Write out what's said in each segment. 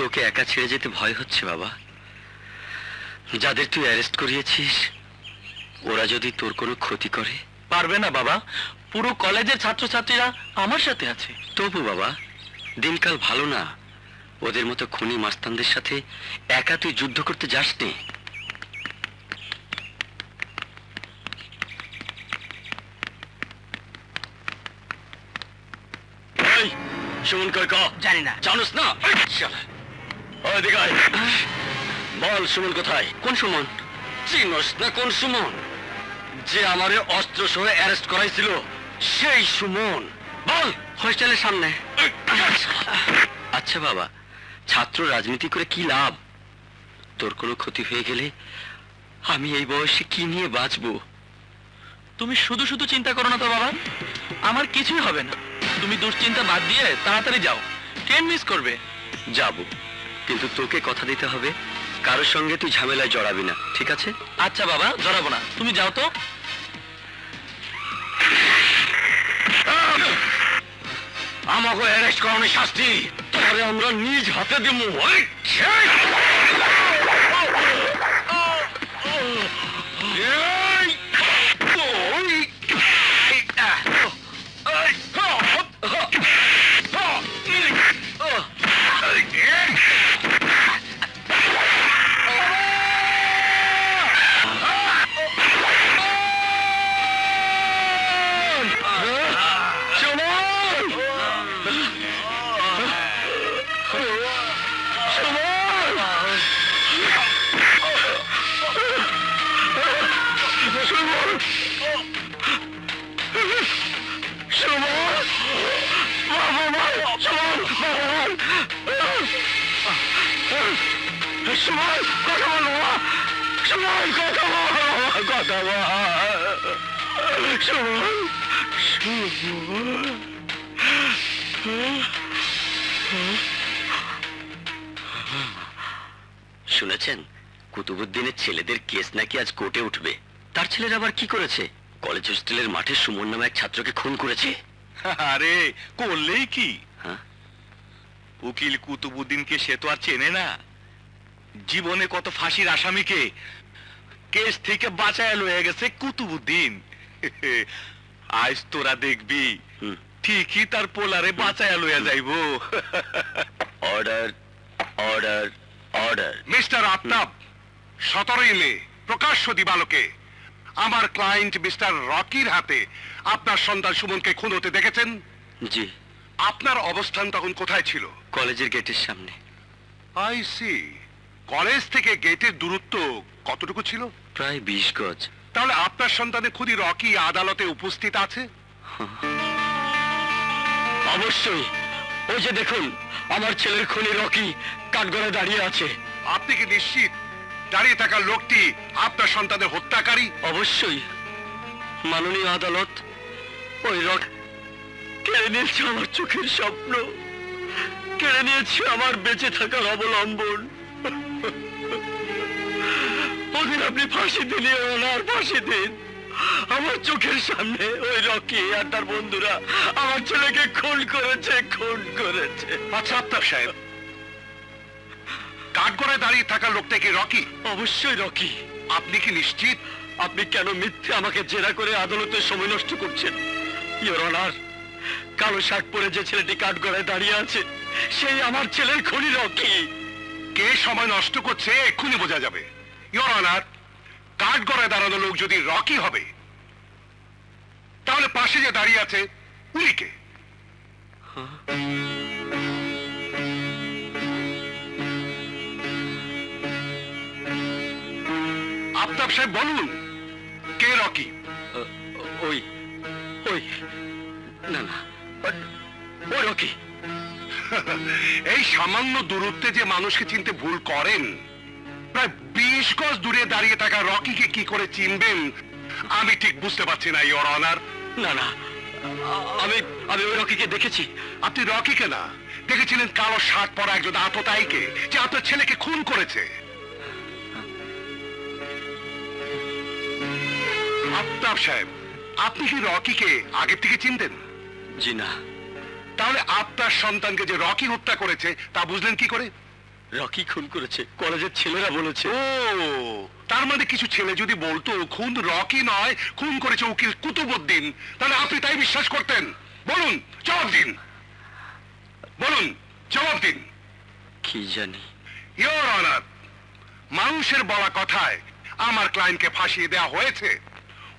তোকে একা ছেড়ে যেতে ভয় হচ্ছে বাবা। যাদের তুই অ্যারেস্ট করিয়েছিস ওরা যদি তোর কোনো ক্ষতি করে। পারবে না বাবা, পুরো কলেজের ছাত্রছাত্রীরা আমার সাথে আছে। তবু বাবা, দিনকাল ভালো না, ওদের মতো খুনি মাস্তানদের সাথে একা তুই যুদ্ধ করতে যাস নে। সুমন কই ক? জানি না। জানোস না? ওইদিকে আয়। বল সুমন কোথায়? কোন সুমন? চিনোস না কোন সুমন? যে আমারে অস্ত্র সহ অ্যারেস্ট করাইছিল সেই সুমন। বল। হোস্টেলের সামনে। আচ্ছা বাবা, ছাত্র রাজনীতি করে কি লাভ? তোর কোনো ক্ষতি হয়ে গেলে আমি এই বয়সে কি নিয়ে বাঁচবো? তুমি শুধু শুধু চিন্তা করো না তো বাবা, আমার কিছুই হবে না। তুমি দুশ্চিন্তা বাদ দিয়ে তাড়াতাড়ি যাও, ট্রেন মিস করবে। যাব, কিন্তু তোকে কথা দিতে হবে কারোর সঙ্গে তুই ঝামেলায় জড়াবি না, ঠিক আছে? আচ্ছা বাবা, জড়াবো না, তুমি যাও তো। আমাকে অ্যারেস্ট করানোর শাস্তি তোরে আমরা নিজ হাতে দেবো। শুনেছেন কুতুবুদ্দিনের ছেলেদের কেস নাকি আজ কোর্টে উঠবে। তার ছেলেরা আবার কি করেছে? কলেজ হোস্টেলের মাঠে সুমন নামে এক ছাত্রকে খুন করেছে। আরে করলেই কি? হ্যাঁ? উকিল কুতুবুদ্দিনকে সে তো আর চেনে না। জীবনে কত ফাঁসির আসামিকে কেস থেকে বাঁচায় লয়ে গেছে কুতুবুদ্দিন। আজ তোরা দেখবি ঠিকই তার পোলারে বাঁচায় লইয়া যাইবো। Order, order, order. Mister Aftab, 17 মে প্রকাশ্য দিবালোকে আমার ক্লায়েন্ট মিস্টার রকির হাতে আপনার সন্তান সুমনকে খুন হতে দেখেছেন? জি। আপনার অবস্থান তখন কোথায় ছিল? কলেজের গেটের সামনে। I C. কলেজ থেকে গেটের দূরত্ব কতটুকু ছিল? প্রায় 20 গজ। তাহলে আপনার সন্তানের খুনি রকি আদালতে উপস্থিত আছে? অবশ্যই। ওই যে দেখুন, আমার ছেলের খুনি রকি কাঠগড়ায় দাঁড়িয়ে আছে। আপনি কি নিশ্চিত দাঁড়িয়ে থাকা লোকটি আপনার সন্তানের হত্যাকারী? অবশ্যই। মাননীয় আদালত, ওই রক কেড়ে নিয়েছে আমার চোখের স্বপ্ন, কেড়ে নিয়েছে আমার বেঁচে থাকার অবলম্বন। ওদের আপনি ফাঁসি দিন, ওনার ফাঁসি দিন। আমার চোখের সামনে ওই রকি আর তার বন্ধুরা আমার ছেলেকে খুন করেছে, খুন করেছে। আচ্ছা আফতাব সাহেব, কাঠগড়ায় দাঁড়িয়ে থাকা লোকটা কি রকি? অবশ্যই রকি। আপনি কি নিশ্চিত? আপনি কেন মিথ্যে আমাকে জেরা করে আদালতে সময় নষ্ট করছেন? ইওর অনার, কালো শার্ট পরে যে ছেলেটি কাঠগড়ায় দাঁড়িয়ে আছে সেই আমার ছেলের খুনি রকি। কে সময় নষ্ট করছে এক্ষুনি বোঝা যাবে। ইওর অনার, কাঠগড়ায় দাঁড়ানো লোক যদি রকি হবে, তাহলে পাশে যে দাঁড়িয়ে আছে উনি কে? আফতাব সাহেব বলুন, কে রকি? ওই ওই না না, ওই রকি। এই সামান্য দূরত্বে যে মানুষকে চিনতে ভুল করেন, প্রায় 20 গজ দূরে দাঁড়িয়ে থাকা রকিকে কি করে চিনবেন আমি ঠিক বুঝতে পারছি না ইওর অনার। না না, আমি আমি ওই রকিকে দেখেছি। আপনি রকিকে না, দেখেছিলেন কালো শার্ট পরা একজন আততায়ীকে, যে আপনার ছেলেকে খুন করেছে। আফতাব সাহেব, আপনি কি রকিকে আগের থেকে চিনতেন? জি না। তাহলে আপনার সন্তানকে যে রকি হত্যা করেছে তা বুঝলেন কি করে? রকি খুন করেছে, কলেজের ছেলেরা বলেছে। ও, তার মানে কিছু ছেলে যদি বলতো খুন রকি নয়, খুন করেছে উকিল কুতুবউদ্দিন, তাহলে আপনি তাই বিশ্বাস করতেন? বলুন, জবাব দিন, বলুন, জবাব দিন। কি জানি। ইওর অনার, মানুষের বলা কথায় আমার ক্লায়েন্টকে ফাঁসিয়ে দেওয়া হয়েছে।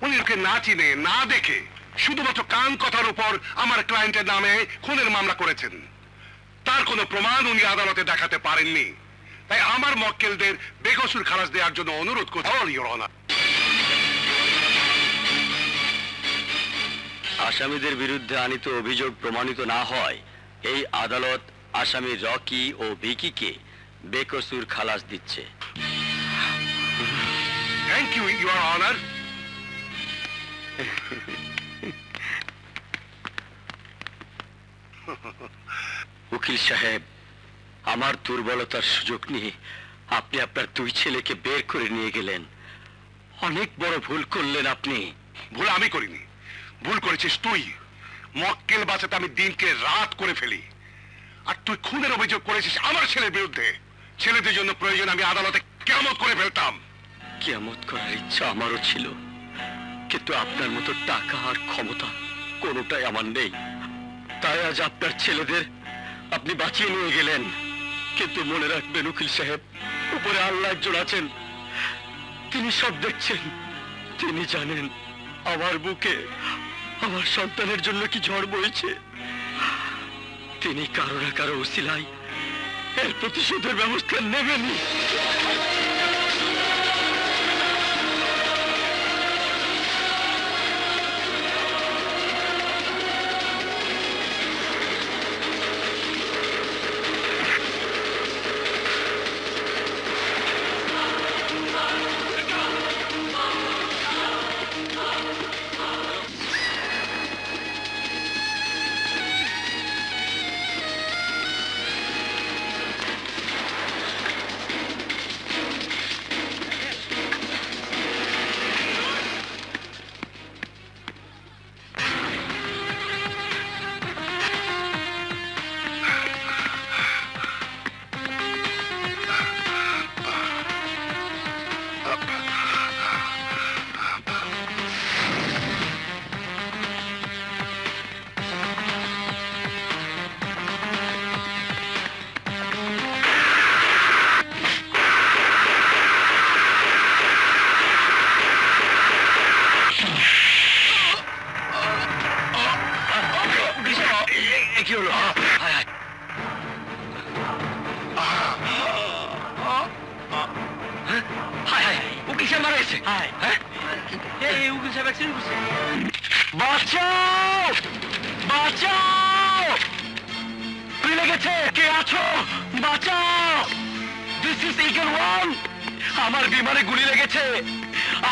উনি ওকে না চিনে না দেখে শুধুমাত্র কান কথার উপর আমার ক্লায়েন্টের নামে খুনের মামলা করেছেন। তার কোনো প্রমাণ উনি আদালতে দেখাতে পারেননি। তাই আমার মক্কেলদের বেকসুর খালাস দেওয়ার জন্য অনুরোধ করছি ইওর অনার। আসামিদের বিরুদ্ধে আনিত অভিযোগ প্রমাণিত না হয় এই আদালত আসামি রকি ও ভিকিকে বেকসুর খালাস দিচ্ছে। Thank you your honour. উকিল সাহেব, আমার দুর্বলতার সুযোগ নিয়ে আপনি আপনার দুই ছেলেকে বের করে নিয়ে গেলেন। অনেক বড় ভুল করলেন আপনি। ভুল আমি করিনি, ভুল করেছিস তুই। মক্কেল বাঁচাতে আমি দিনকে রাত করে ফেলি, আর তুই খুনের অভিযোগ করেছিস আমার ছেলের বিরুদ্ধে। ছেলেদের জন্য প্রয়োজন আমি আদালতে কিয়ামত করে ফেলতাম। কিয়ামত করার ইচ্ছা আমারও ছিল, কিন্তু আপনার মতো টাকা আর ক্ষমতা কোনোটাই আমার নেই। তাই আজ আপনার ছেলেদের আপনি বাঁচিয়ে নিয়ে গেলেন। কিন্তু মনে রাখবেন উকিল সাহেব, উপরে আল্লাহ একজন আছেন, তিনি সব দেখছেন। তিনি জানেন আমার বুকে আমার সন্তানের জন্য কি ঝড় বইছে। তিনি কারো না কারো উসিলায় এর প্রতিশোধের ব্যবস্থা নেবেনই। কি হলো? হায় হায়। হায় হায়, উকিল সাহেব মারা গেছে। হ্যাঁ, এই উকিল সাহেব অ্যাক্সিডেন্ট করছে। বাঁচাও, বাঁচাও, গুলি লেগেছে। কে আছো? বাঁচাও। This is eagle one. আমার বিমানে গুলি লেগেছে।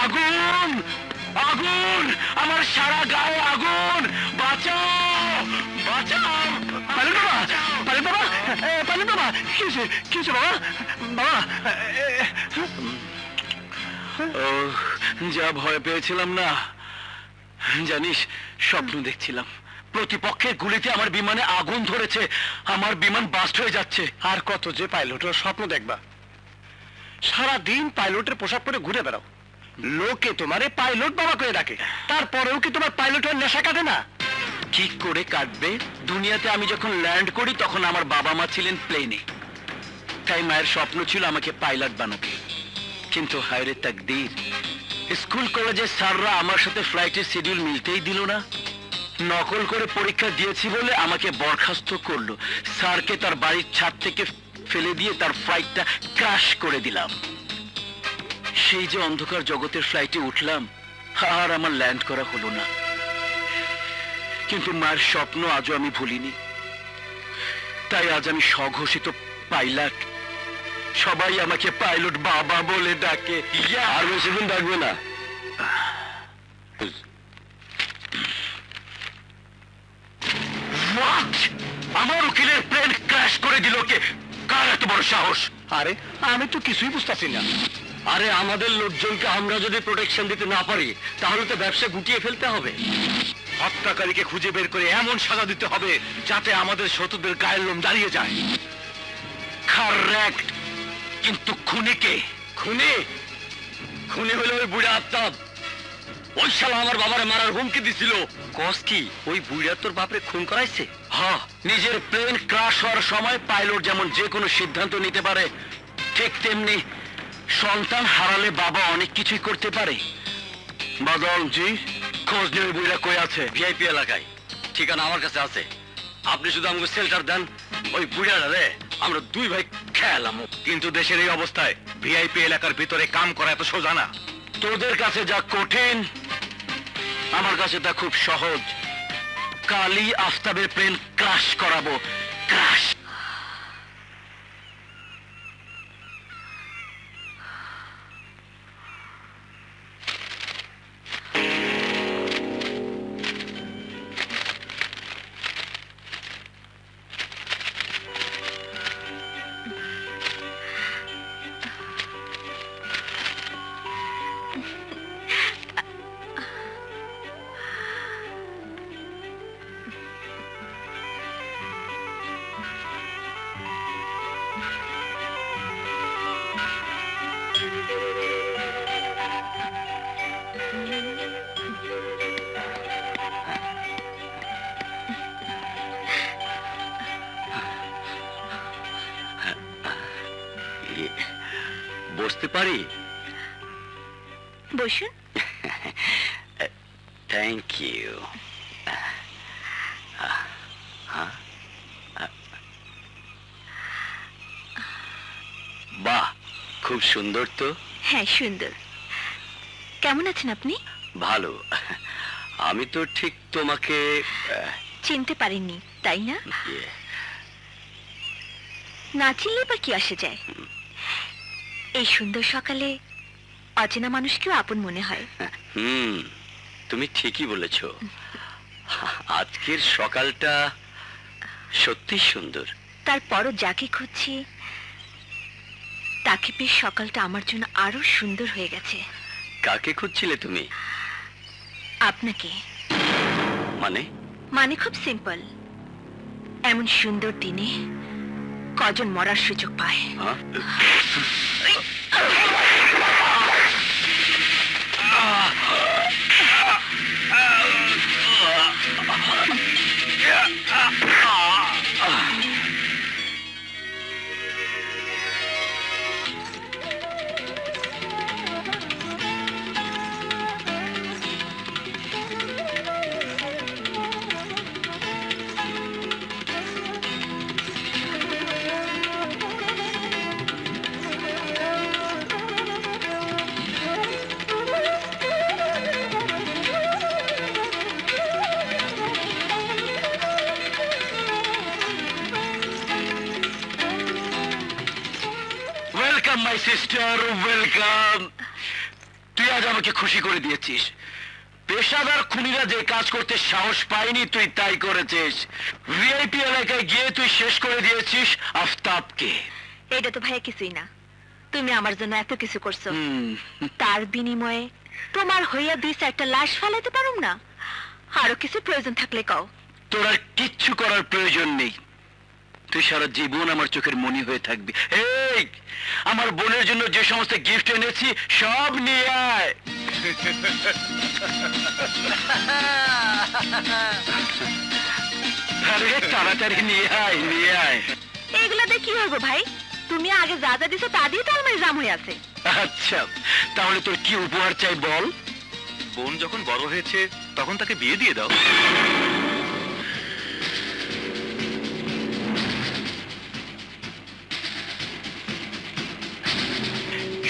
আগুন, আগুন, আমার সারা গায়ে আগুন। বাঁচাও, বাঁচাও। পালন বাবা, পালন বাবা, পালন বাবা, কি হয়েছে, কি হয়েছে বাবা? বাবা, ও যা ভয় পেয়েছিলাম না, জানিস, স্বপ্ন দেখছিলাম প্রতিপক্ষের গুলিতে আমার বিমানে আগুন ধরেছে, আমার বিমান বাস্ট হয়ে যাচ্ছে। আর কত যে পাইলটের স্বপ্ন দেখবা? সারা দিন পাইলটের পোশাক পরে ঘুরে বেড়াও, লোকে তোমারে পাইলট বাবা করে ডাকে, তারপরেও কি তোমার পাইলটের নেশা কাটে না? কি করে কাটবে? দুনিয়াতে আমি যখন ল্যান্ড করি তখন আমার বাবা মা ছিলেন প্লেনে, তাই মায়ের স্বপ্ন ছিল আমাকে পাইলট বানাতে। কিন্তু হায়রে তাকদীর, স্কুল কলেজের স্যাররা আমার সাথে ফ্লাইটের শিডিউল মিলতেই দিল না। নকল করে পরীক্ষা দিয়েছি বলে আমাকে বরখাস্ত করলো। স্যারকে তার বাড়ির ছাদ থেকে ফেলে দিয়ে তার ফ্লাইটটা ক্র্যাশ করে দিলাম। সেই যে অন্ধকার জগতের ফ্লাইটে উঠলাম, আর আমার ল্যান্ড করা হলো না। কিন্তু মায়ের স্বপ্ন আজও আমি ভুলিনি। তাই আজ আমি স্বঘোষিত পাইলট। সবাই আমাকে পাইলট বাবা বলে ডাকে। আর বেশি দিন ডাকবে না। আমার উকিলের প্লেন ক্র্যাশ করে দিল কে? কার এত বড় সাহস? আরে আমি তো কিছুই বুঝতেছি না। আরে আমাদের লোকজনকে আমরা যদি প্রোটেকশন দিতে না পারি তাহলে তো ব্যবসা গুটিয়ে ফেলতে হবে। হত্যাকারীকে খুঁজে বের করে এমন সাজা দিতে হবে যাতে আমাদের শত্রুদের গায়ের লোম দাঁড়িয়ে যায়। কারেক্ট, কিন্তু খুনি কে? খুনি খুনি হলো ওই বুড়া আফতাব। ওই শালা আমার বাবার মারার হুমকি দিছিল। কস কি ওই বুড়া তোর বাপরে খুন করাইছে? হ্যাঁ, নিজের প্লেন ক্রাশ হওয়ার সময় পাইলট যেমন যে কোনো সিদ্ধান্ত নিতে পারে, ঠিক তেমনি সন্তান হারালে বাবা অনেক কিছুই করতে পারে। বাদল জি, খোঁজ নিয়ে ওই বুড়া কই আছে? ভিআইপি এলাকায়, ঠিকানা আমার কাছে আছে। আপনি শুধু আমাকে শেল্টার দেন, ওই বুড়াটা রে আমরা দুই ভাই খেলাম। কিন্তু দেশের এই অবস্থায় ভিআইপি এলাকার ভিতরে কাম করা এত সোজা না। তোদের কাছে যা কঠিন, আমার কাছে তা খুব সহজ। কালই আফতাবের প্লেন ক্রাশ করাবো, ক্রাশ। বসতে পারি? বসুন। Thank you. বাহ, খুব সুন্দর তো। হ্যাঁ, সুন্দর। কেমন আছেন আপনি? ভালো। আমি তো ঠিক তোমাকে চিনতে পারিনি, তাই না? ইয়ে, না চিনলে বা কি আসে যায়? এই সুন্দর সকালে অচেনা মানুষকেও আপন মনে হয়। হুম, তুমি ঠিকই বলেছ। আজকের সকালটা সত্যি সুন্দর। তারপরও যাকে খুঁজছি তাকে পেয়ে সকালটা আমার জন্য আরো সুন্দর হয়ে গেছে। কাকে খুঁজছিলে তুমি? আপনাকে। মানে? মানে খুব সিম্পল। এমন সুন্দর দিনে কজন মরার সুযোগ পায়? হ্যাঁ? Welcome my sister, welcome. তুই আজ আমাকে খুশি করে দিয়েছিস। পেশাদার খুনিরা যে কাজ করতে সাহস পায়নি তুই তাই করেছিস। ভিআইপি এলাকায় গিয়ে তুই শেষ করে দিয়েছিস আফতাবকে। এটা তো ভাই কিছুই না। তুমি আমার জন্য এত কিছু করছো, হুম, তার বিনিময়ে তোমার হইয়া দুই চারটা লাশ ফালাইতে পারুম না? আরো কিছু প্রয়োজন থাকলে কও। তোর আর কিচ্ছু করার প্রয়োজন নেই। তুই সারা জীবন আমার চোখের মনি হয়ে থাকবি। এই, আমার বোনের জন্য যে সমস্ত গিফট এনেছি সব নিয়ে আয়। আরে তাড়াতাড়ি নিয়ে আয়, নিয়ে আয়। এইগুলাতে কি হইব ভাই? তুমি আগে যা যা দিছো তা দিয়ে তো আলমারি জাম হয়ে আছে। আচ্ছা, তাহলে তোর কি উপহার চাই বল? বোন যখন বড় হয়েছে তখন তাকে বিয়ে দিয়ে দাও।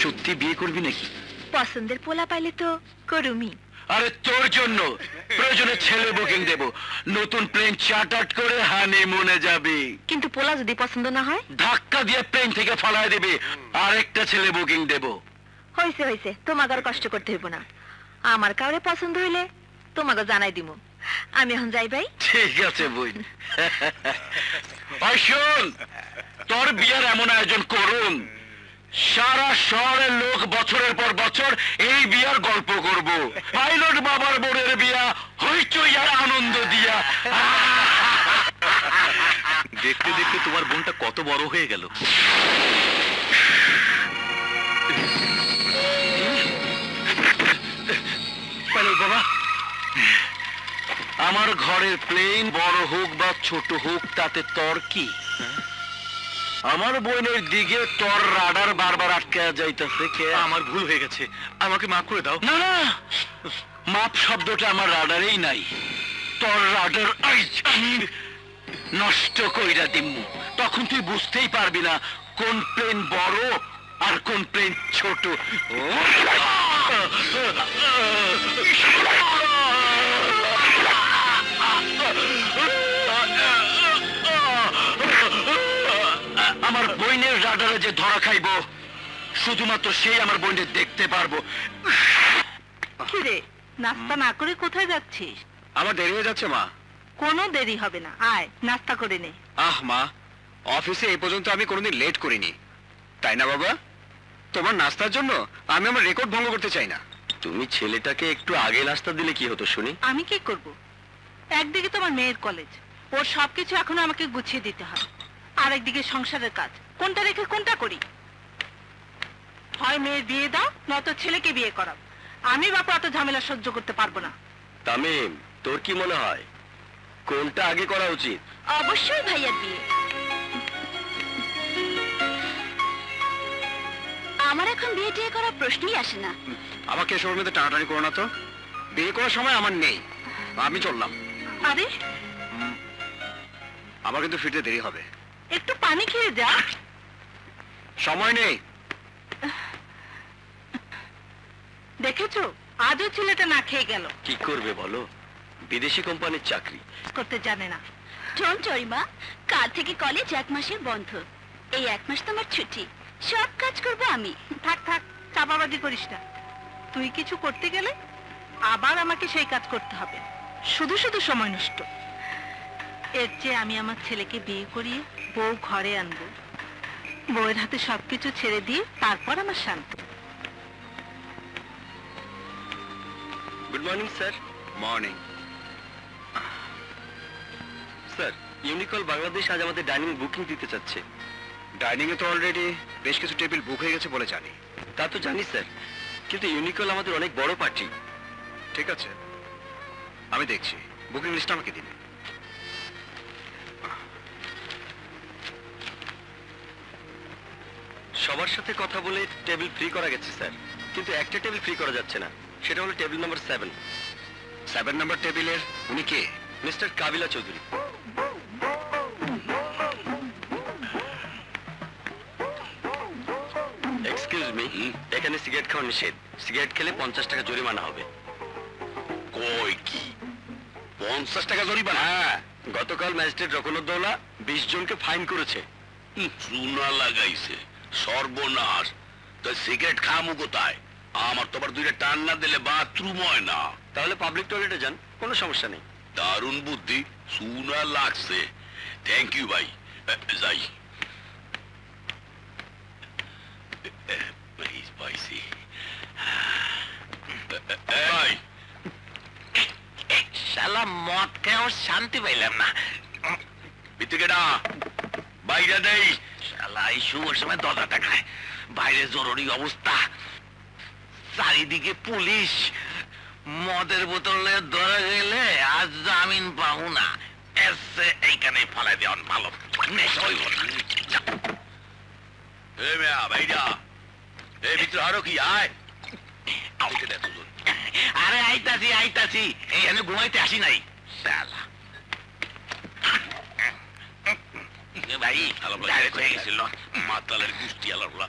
সত্যি বিয়ে করবি নাকি? পছন্দের পোলা পাইলে তো করুমি। আরে তোর জন্য প্রয়োজনে ছেলে বুকিং দেব। নতুন প্লেন চার্টার করে হানিমুনে যাবি। কিন্তু পোলা যদি পছন্দ না হয়? ধাক্কা দিয়ে প্লেন থেকে ফালায় দিবি। আরেকটা ছেলে বুকিং দেব। হইছে হইছে, তোমাকে আর কষ্ট করতে হইব না। আমার কাউরে পছন্দ হইলে তোমাকে জানাই দিমু। আমি এখন যাই ভাই। ঠিক আছে বোন। শোন, তোর বিয়ের এমন আয়োজন করুন, সারা শহরের লোক বছরের পর বছর এই বিয়ার গল্প করব। পাইলট বাবার বোনের বিয়া হইচই আর আনন্দ দিয়া। দেখতে দেখতে তোমার বোনটা কত বড় হয়ে গেল। বাবা, আমার ঘরের প্লেন বড় হোক বা ছোট হোক তাতে তোর কি? আমার বোনের দিকে তোর রাডার বারবার আটকে যাইতেছে কে? আমার ভুল হয়ে গেছে, আমাকে মাফ করে দাও। না না, মাপ শব্দটা আমার রাডারেই নাই। তোর রাডার আমি নষ্ট কইরা দিমু, তখন তুই বুঝতেই পারবি না কোন প্লেন বড় আর কোন প্লেন ছোট। আমার বোনের রাডারে যে ধরা খাইব, শুধুমাত্র সেই আমার বোনের দেখতে পারবো। কিরে, নাস্তা না করে কোথায় যাচ্ছিস? আমার দেরি হয়ে যাচ্ছে মা। কোনো দেরি হবে না, আয় নাস্তা করে নে। আহ মা, অফিসে এই পর্যন্ত আমি কোনোদিন লেট করিনি, তাই না বাবা? তোমার নাস্তার জন্য আমি আমার রেকর্ড ভঙ্গ করতে চাই না। তুমি ছেলেটাকে একটু আগে নাস্তা দিলে কি হতো শুনি? আমি কি করব? একদিকে তোমার মেয়ের কলেজ, ওর সবকিছু এখন আমাকে গুছিয়ে দিতে হয়, আর একদিকে সংসারের কাজ। কোনটা রেখে কোনটা করি? হয় মেয়ের বিয়ে দাও, নয়তো ছেলেকে বিয়ে করাও। আমি বাপু অত ঝামেলা সহ্য করতে পারবো না। তামিম, তোর কি মনে হয় কোনটা আগে করা উচিত? অবশ্যই ভাইয়ার বিয়ে। আমার এখন বিয়ে টিয়ে করার প্রশ্নই আসে না। আমাকে এসবের মধ্যে টানাটানি করো না তো। বিয়ে করার সময় আমার নেই, আমি চললাম। আরে আমার কিন্তু ফিরতে দেরি হবে। একটু পানি খেয়ে যা। সময় নেই। দেখেছো, আজও ছেলেটা না খেয়ে গেল। কি করবে বলো, বিদেশি কোম্পানির চাকরি করতে জানে না। শোন চরিমা, কাল থেকে কলেজ 1 মাসের বন্ধ। এই 1 মাস তোমার ছুটি, সব কাজ করব আমি। থাক থাক, চাপাবাজি করিস না। তুই কিছু করতে গেলে আবার আমাকে সেই কাজ করতে হবে, শুধু শুধু সময় নষ্ট। এর চেয়ে আমি আমার ছেলেকে বিয়ে করিয়ে বউ ঘরে আনবো, বউয়ের হাতে সবকিছু ছেড়ে দিয়ে তারপর আমার শান্তি। Good morning sir. Morning sir, ইউনিকল বাংলাদেশ আজ আমাদের ডাইনিং বুকিং দিতে চাচ্ছে। ডাইনিং এ তো অলরেডি বেশ কিছু টেবিল বুক হয়ে গেছে বলে জানি। তা তো জানি স্যার, কিন্তু ইউনিকল আমাদের অনেক বড় পার্টি। ঠিক আছে, আমি দেখছি, বুকিং লিস্ট আমাকে দিন। সবার সাথে কথা বলে টেবিল ফ্রি করা গেছে স্যার, কিন্তু একটা টেবিল ফ্রি করা যাচ্ছে না, সেটা হলো টেবিল নাম্বার 7। 7 নাম্বার টেবিলের উনি কে? মিস্টার কাবিলা চৌধুরী। এক্সকিউজ মি, এখানে সিগারেট খাওয়া নিষেধ। সিগারেট খেলে 50 টাকা জরিমানা হবে। কই কি 50 টাকা জরিমানা? হ্যাঁ, গতকাল ম্যাজিস্ট্রেট রকনুদ্দৌলা 20 জনকে ফাইন করেছে। চুনা লাগাইছে, সর্বনাশ। তো সিগারেট খামু কোথায়? আমার তো আবার 2টা টান না দিলে বাথরুম হয় না। তাহলে পাবলিক টয়লেটে যান, কোনো সমস্যা নেই। দারুণ বুদ্ধি, চুনা লাগছে। থ্যাংক ইউ ভাই। যাই। পাইছি ভাই। শালা মদ খেয়েও শান্তি পাইলাম না। ভিতরে বাইরে দেই। শালা এই শুভর সময় দরজা দেখায়, বাইরে জরুরি অবস্থা, চারিদিকে পুলিশ। মদের বোতলে ধরে গেলে আজ জামিন পাবো না, এসে এইখানে ফেলাই দেওয়ান ভালো। নেশা হইব না। এ মেয়া ভাইরা, এই ভিতরে আরো কি আয়। আরে আইতাছি আইতাছি, এইখানে ঘুমাইতে আসি নাই। শালা ভাই ডাইরেক্ট হয়ে গেছিল। মাতালের গুষ্টি আলাদা।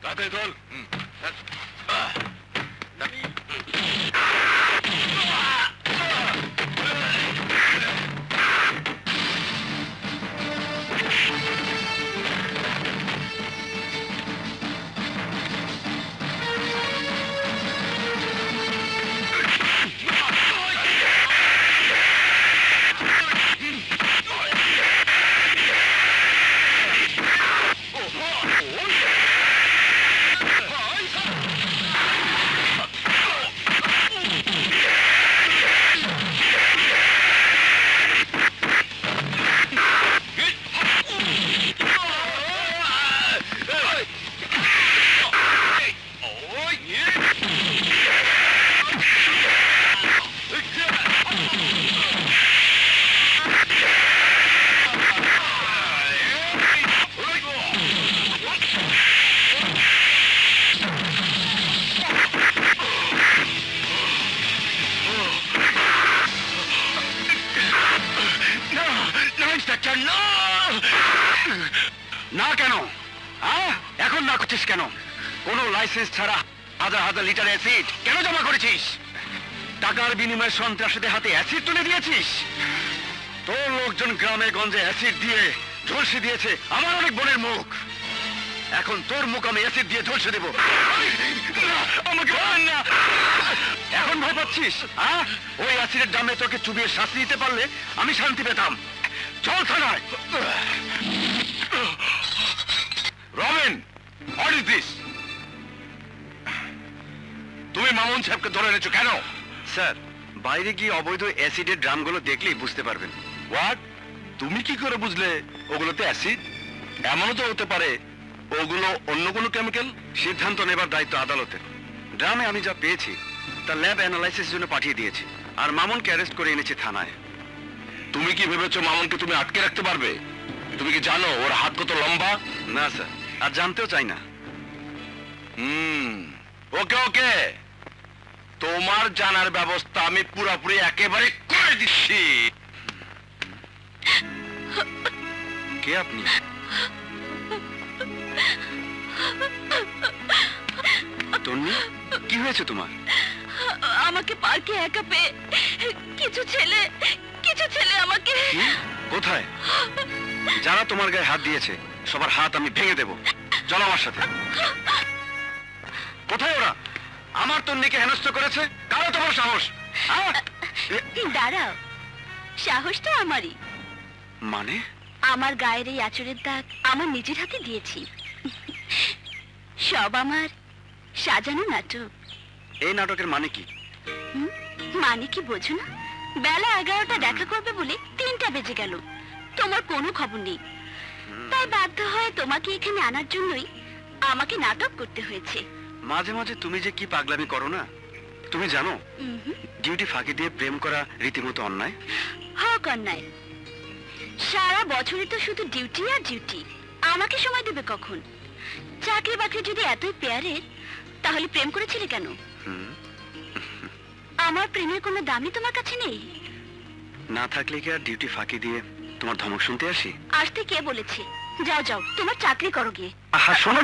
তাতে চল। ইন্সপেক্টর না! না কেন? এখন না করছিস কেন? কোনো লাইসেন্স ছাড়া হাজার হাজার লিটার অ্যাসিড কেন জমা করেছিস? টাকার বিনিময়ে সন্ত্রাসীদের হাতে অ্যাসিড তুলে দিয়েছিস? তোর লোকজন গ্রামে গঞ্জে অ্যাসিড দিয়ে ঝলসে দিয়েছে আমার অনেক বোনের মুখ। এখন তোর মুখ আমি অ্যাসিড দিয়ে ঝলসে দেবো। আমাকে মারেন না! এখন ভয় পাচ্ছিস? ওই অ্যাসিডের দামে তোকে চুবিয়ে শাস্তি দিতে পারলে আমি শান্তি পেতাম। চল থানায়। Ramen, what is this? তুমি মামুন সাহেবকে ধরে এনেছো কেন? স্যার, বাইরে গিয়ে অবৈধ অ্যাসিডের ড্রামগুলো দেখলেই বুঝতে পারবেন। হোয়াট? তুমি কি করে বুঝলে ওগুলোতে অ্যাসিড? এমনও তো হতে পারে ওগুলো অন্য কোনো কেমিক্যাল। সিদ্ধান্ত নেবার দায়িত্ব আদালতের। ড্রামে আমি যা পেয়েছি তা ল্যাব অ্যানালাইসিস জন্য পাঠিয়ে দিয়েছি, আর মামুনকে অ্যারেস্ট করে এনেছি থানায়। তুমি কি ভেবেছো মামুনকে তুমি আটকে রাখতে পারবে? তুমি কি জানো ওর হাত কত লম্বা? না স্যার, আর জানতেও চাই না। ওকে ওকে, তোমার জানার ব্যবস্থা আমি পুরোপুরি একেবারে করে দিচ্ছি। কে আপনি? তন্নি, কি হয়েছে তোমার? আমাকে পার্কে একা পেয়ে কিছু ছেলে আমাকে কি? কোথায়? যারা তোমার গায়ে হাত দিয়েছে সবার হাত আমি ভেঙে দেব। চলো আমার সাথে। কোথায় ওরা? আমার তন্নিকে হেনস্থ করেছে। কারো তোমার সাহস? দাঁড়াও, সাহসটা আমারই। মানে? আমার গায়ের এই আঁচড়ের দাগ আমার নিজের হাতে দিয়েছি। সব আমার সাজানো নাটক। এই নাটকের মানে কি? মানে কি বোঝো না? বেলা 11টা দেখা করবে বলে 3টা বেজে গেল, তোমার কোনো খবর নেই। তাই বাধ্য হয়ে তোমাকে এখানে আনার জন্যই আমাকে নাটক করতে হয়েছে। মাঝে মাঝে তুমি যে কি পাগলামি করো না। তুমি জানো ডিউটি ফাঁকি দিয়ে প্রেম করা রীতিমতো অন্যায়। হোক অন্যায়, সারা বছরই তো শুধু ডিউটি আর ডিউটি। আমাকে সময় দেবে কখন? চাকরি বাকরি যদি এতই পেয়ারের, তাহলে প্রেম করেছিলে কেন? আমার প্রেমের কোনো দামই তোমার কাছে নেই? না থাকলে কি আর ডিউটি ফাঁকি দিয়ে তোমার ধমক শুনতে আসি? আসতে কে বলেছে? যাও যাও, তোমার চাকরি করো গিয়ে। আহা শোনো।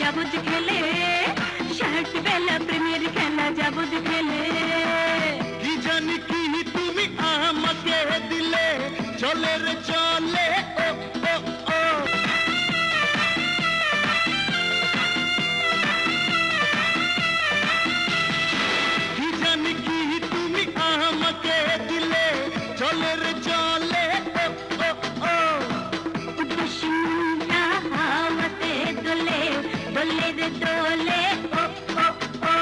যাবো যে খেলে শার্ট বেলা প্রেমের খেলা যাবো যে খেলে কি জানি কি তুমি আমাকে দিলে চলে রে চলে ও ও ও কি জানি কি তুমি আমাকে দিলে চলে রে চলে ও ও ও দুশ্মনটা হাওয়াতে দোলে দোলে রে দোলে ও ও ও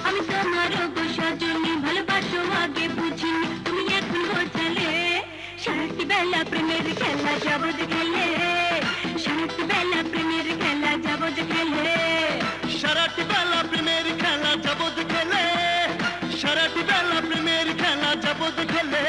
আমি তোমার গো সজনী ভালোবাসো আগে বুঝিনি তুমি এখন বোঝালে শার্ট বেলা প্রেমের খেলা যাবো যে খেলে শার্ট বেলা প্রেমের খেলা যাবো যে খেলে সারাটি বেলা প্রেমের খেলা যাবো যে খেলে সারাটি বেলা প্রেমের খেলা যাবো যে খেলে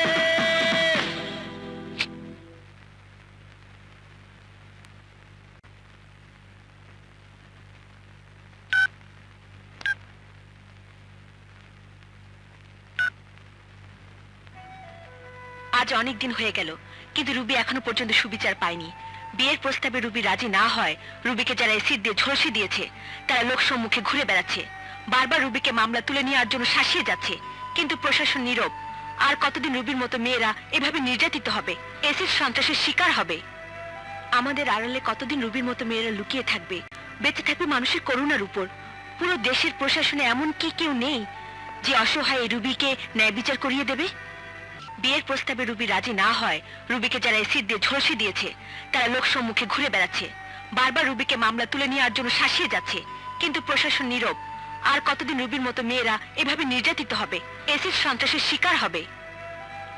আজ অনেক দিন হয়ে গেল কিন্তু রুবি এখনো পর্যন্ত সুবিচার পায়নি বিয়ের প্রস্তাবে রুবি রাজি না হয় রুবিকে যারা এসিড দিয়ে ঝলসে দিয়েছে তারা লোক সম্মুখে ঘুরে বেড়াচ্ছে বারবার রুবিকে মামলা তুলে নেওয়ার জন্য শাসিয়ে যাচ্ছে কিন্তু প্রশাসন নীরব আর কতদিন রুবির মতো মেয়েরা এভাবে নির্যাতিত হবে এসিড সন্ত্রাসের শিকার হবে আমাদের আড়ালে কতদিন রুবির মতো মেয়েরা লুকিয়ে থাকবে বেঁচে থাকবে মানুষের করুণার উপর পুরো দেশের প্রশাসনে এমন কি কেউ নেই যে অসহায় এই রুবিকে ন্যায় বিচার করিয়ে দেবে বিয়ের প্রস্তাবে রুবি রাজি না হয় রুবিকে যারা এসিড দিয়ে ঝলসে দিয়েছে তারা লোক সম্মুখে ঘুরে বেড়াচ্ছে বারবার রুবিকে মামলা তুলে নেওয়ার জন্য শাসিয়ে যাচ্ছে কিন্তু প্রশাসন নীরব আর কতদিন রুবির মতো মেয়েরা এভাবে নির্যাতিত হবে এসিড সন্ত্রাসের শিকার হবে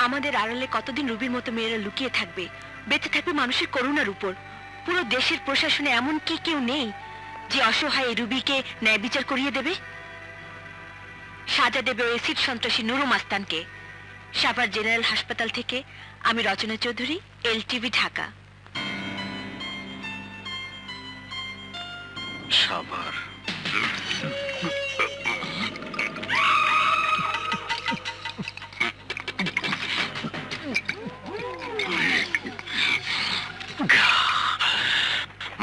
আমাদের আড়ালে কতদিন রুবির মতো মেয়েরা লুকিয়ে থাকবে বেঁচে থাকবে মানুষের করুণার উপর পুরো দেশের প্রশাসনে এমন কি কেউ নেই যে অসহায় এই রুবিকে ন্যায় বিচার করিয়ে দেবে সাজা দেবে এসিড সন্ত্রাসী নুরু মাস্তানকে সাভার জেনারেল হাসপাতাল থেকে আমি রচনা চৌধুরী এলটিভি ঢাকা সাভার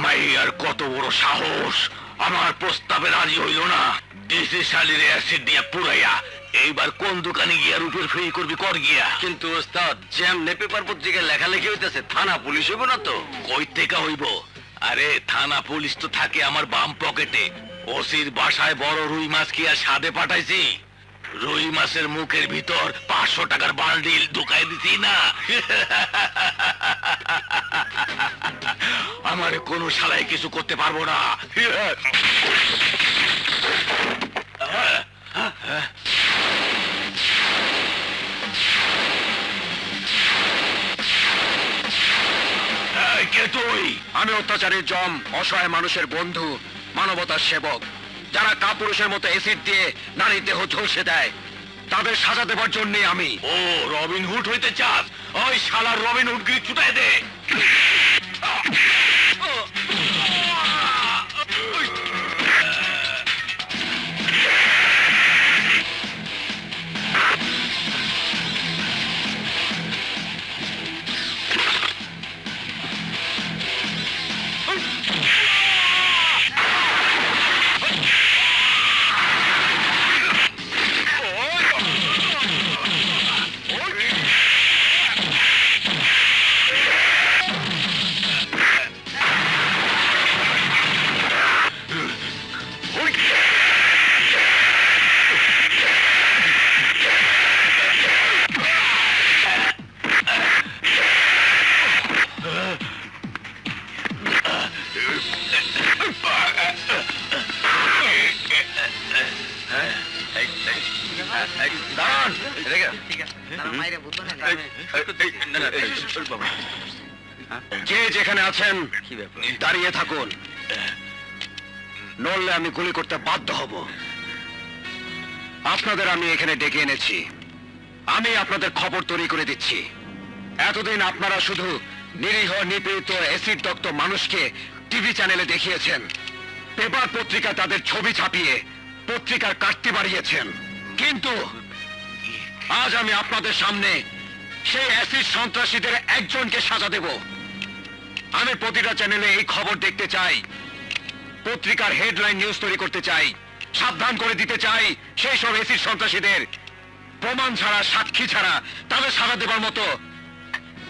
মাইয়ার কত বড় সাহস আমার প্রস্তাবে রাজি হইল না ডিসি শালির অ্যাসিড দিয়ে পুরাইয়া এইবার কোন দোকানে গিয়া রূপের ফেই করবি কর গিয়া কিন্তু ওস্তাদ যেমনে পেপার পত্রিকায় লেখালেখি হইতেছে থানা পুলিশ হইব না তো কই থেকে হইব আরে থানা পুলিশ তো থাকে আমার বাম পকেটে ওসির বাসায় বড় রুই মাছ কি আর সাদে পাঠাইছি রুই মাছের মুখের ভিতর 500 টাকার বান্ডিল ঢুকাই দিছি না আমারে কোনো শালায় কিছু করতে পারবো না এই কে তুই? আমি অত্যাচারের জম অসহায় মানুষের বন্ধু মানবতার সেবক যারা কাপুরুষের মতো এসিড দিয়ে নারীর দেহ ঝলসে দেয় তাদের সাজা দেবার জন্য আমি ও রবিন হুড হইতে চাস ওই শালার রবিন হুড গিরি ছুটাই দে যে যেখানে আছেন দাঁড়িয়ে থাকুন নড়লে আমি গুলি করতে বাধ্য হব আপনাদের আমি এখানে ডেকে এনেছি আমি আপনাদের খবর তৈরি করে দিচ্ছি এতদিন আপনারা শুধু নিরীহ নিপীড়িত অ্যাসিড দগ্ধ মানুষকে টিভি চ্যানেলে দেখিয়েছেন পেপার পত্রিকা তাদের ছবি ছাপিয়ে পত্রিকার কাটতি বাড়িয়েছেন কিন্তু আজ আমি আপনাদের সামনে সেই অ্যাসিড সন্ত্রাসীদের একজনকে সাজা দেব আমি প্রতিটা চ্যানেলে এই খবর দেখতে চাই পত্রিকার হেডলাইন নিউজ তৈরি করতে চাই, সাবধান করে দিতে চাই সেই সব এসির সন্ত্রাসীদের। প্রমাণ ছাড়া, সাক্ষী ছাড়া তাদের সাজা দেবার মতো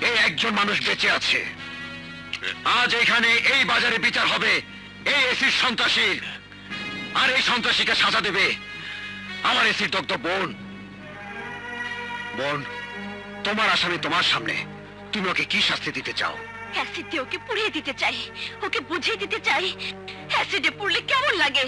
এই একজন মানুষ বেঁচে আছে। আজ এখানে এই বাজারে বিচার হবে এই এসির সন্ত্রাসীর, আর এই সন্ত্রাসীকে সাজা দেবে আমার এসির দগ্ধ বোন। বোন, তোমার আসামি তোমার সামনে, তুমি ওকে কি শাস্তি দিতে চাও? অ্যাসিড দিয়ে ওকে পুড়িয়ে দিতে চাই, ওকে বুঝিয়ে দিতে চাই অ্যাসিডে পুড়লে কেমন লাগে।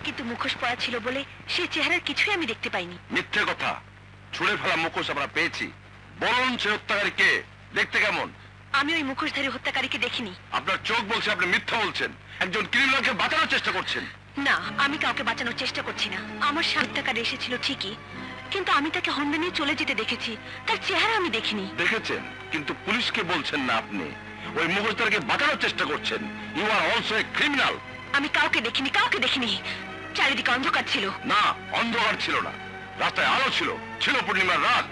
কিন্তু মুখোশ পরা ছিল বলে সেই চেহারার কিছুই আমি দেখতে পাইনি। মিথ্যে কথা, ছুঁড়ে ফেলা মুখোশ আমরা পেয়েছি। বলুন সে হত্যাকারীকে, দেখতে কেমন? আমি ওই মুখোশধারী হত্যাকারীকে দেখিনি। আপনার চোখ বলছে আপনি মিথ্যা বলছেন, একজন ক্রিমিনালকে বাঁচানোর চেষ্টা করছেন। না, আমি কাউকে বাঁচানোর চেষ্টা করছি না। আমার হত্যাকারী এসেছিল ঠিকই, কিন্তু আমি তাকে হন্ডা নিয়ে চলে যেতে দেখেছি, তার চেহারা আমি দেখিনি। দেখেছেন, কিন্তু পুলিশকে বলছেন না আপনি। ওই মুখোশধারীকে বাঁচানোর চেষ্টা করছেন। You are also a criminal. আমি কাউকে দেখিনি, কাউকে দেখিনি। চারিদিকে অন্ধকার ছিল। না, অন্ধকার ছিল না, রাস্তায় আলো ছিল, ছিল পূর্ণিমার রাত।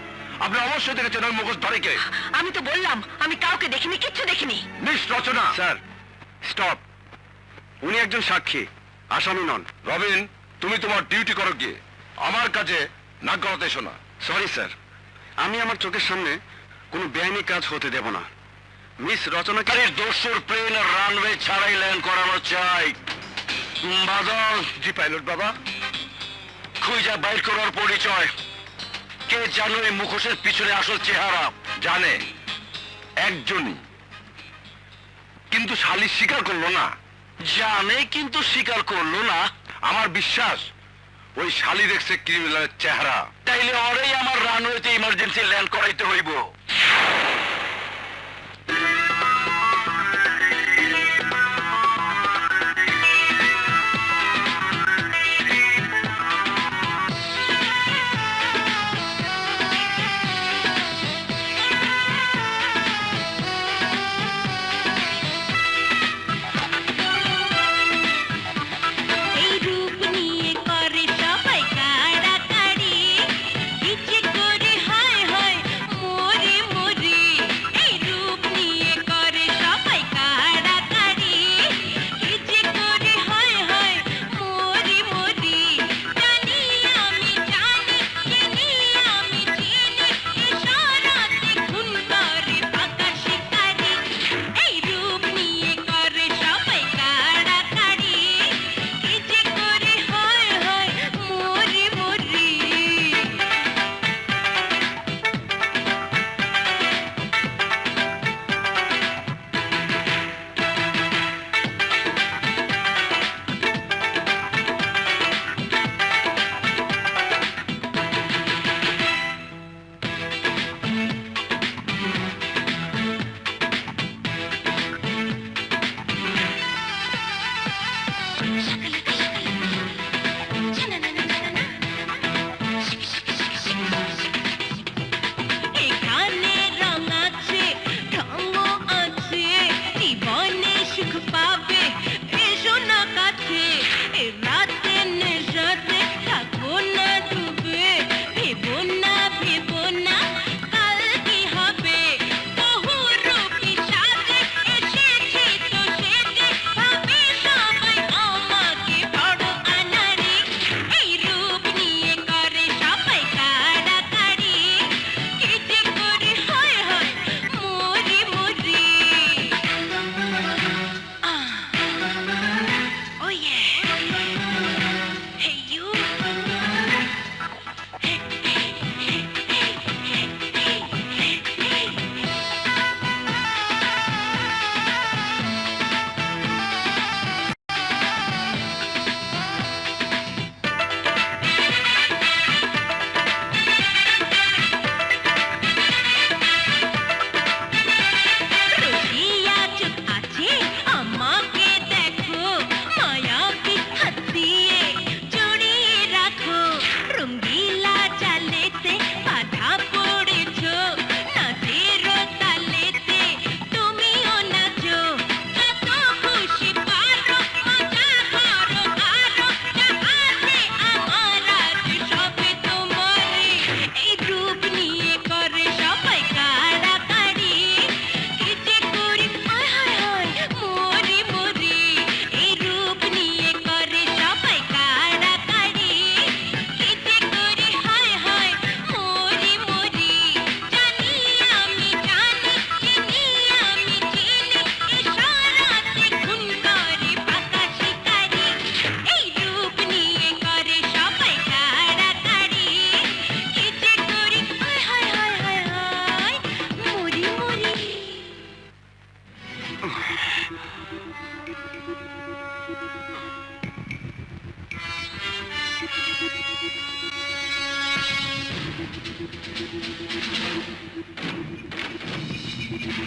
আপনি অবশ্যই দেখেছেন ওই মুখোশধারীকে। আমি তো বললাম আমি কাউকে দেখিনি, কিচ্ছু দেখিনি। মিস রচনা, স্যার স্টপ। উনি একজন সাক্ষী, আসামি নন। রবিন, তুমি তোমার ডিউটি করো গিয়ে, আমার কাছে নাক গলাতে এসো না। সরি স্যার, আমি আমার চোখের সামনে কোনো বেআইনি কাজ হতে দেব না। মিস রচনাকে দোষর প্লেন রানওয়ে ছাড়াই ল্যান্ড করানো চাই। বাদল। জি পাইলট বাবা। খুঁজা বাইর করার পরিচয়। কে জানো এই মুখোশের পিছনে আসল চেহারা? জানে একজনই, কিন্তু শালি স্বীকার করলো না। জানে কিন্তু স্বীকার করলো না। আমার বিশ্বাস ওই শালি দেখছে ক্রিমিনালের চেহারা। তাইলে ওরেই আমার রানওয়েতে ইমার্জেন্সি ল্যান্ড করাইতে হইব। এই রূপ নিয়ে করে সবাই কাড়াকাড়ি, ইচ্ছে করে হায় হায় মরে মরে। এই রূপ নিয়ে করে সবাই কাড়াকাড়ি, ইচ্ছে করে হায় হায় মরে মরে। জানি আমি জানি, জেনে আমি জেনে, ইশারাতে খুন করে পাকা শিকারি। এই রূপ নিয়ে করে সবাই কাড়াকাড়ি, ইচ্ছে করে হায় হায় মরে মরে। এখানে রং আছে, ঢঙও আছে, জীবনে সুখ পাবে এসো না কাছে। এ রাতে নেশাতে থাকো না ডুবে, ভেবো না কাল কি হবে। বহুরূপী আপনি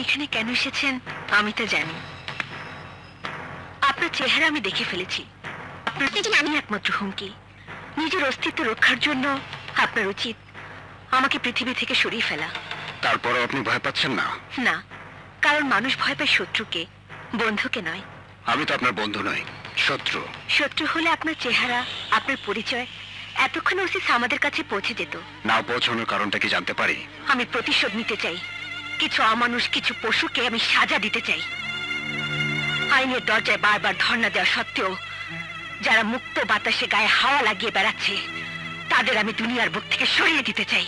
এখানে কেন এসেছেন আমি তা জানি। আপনার চেহারা আমি দেখে ফেলেছি। আপনার জন্য আমি একমাত্র হুমকি। নিজের অস্তিত্ব রক্ষার জন্য আপনার উচিত আমাকে পৃথিবী থেকে সরিয়ে ফেলা। তারপরও আপনি ভয় পাচ্ছেন না? না, কারণ মানুষ ভয় পায় শত্রুকে, বন্ধুকে নয়। আমি তো আপনার বন্ধু নই, শত্রু। শত্রু হলে আপনার চেহারা, আপনার পরিচয় এতক্ষণ উচিত আমাদের কাছে পৌঁছে যেত। না পৌঁছানোর কারণটা কি জানতে পারি? আমি প্রতিশোধ নিতে চাই। কিছু অমানুষ, কিছু পশুকে আমি সাজা দিতে চাই। আইনের দরজায় বারবার ধর্ণা দেওয়া সত্ত্বেও যারা মুক্ত বাতাসে গায়ে হাওয়া লাগিয়ে বেড়াচ্ছে তাদের আমি দুনিয়ার বুক থেকে সরিয়ে দিতে চাই।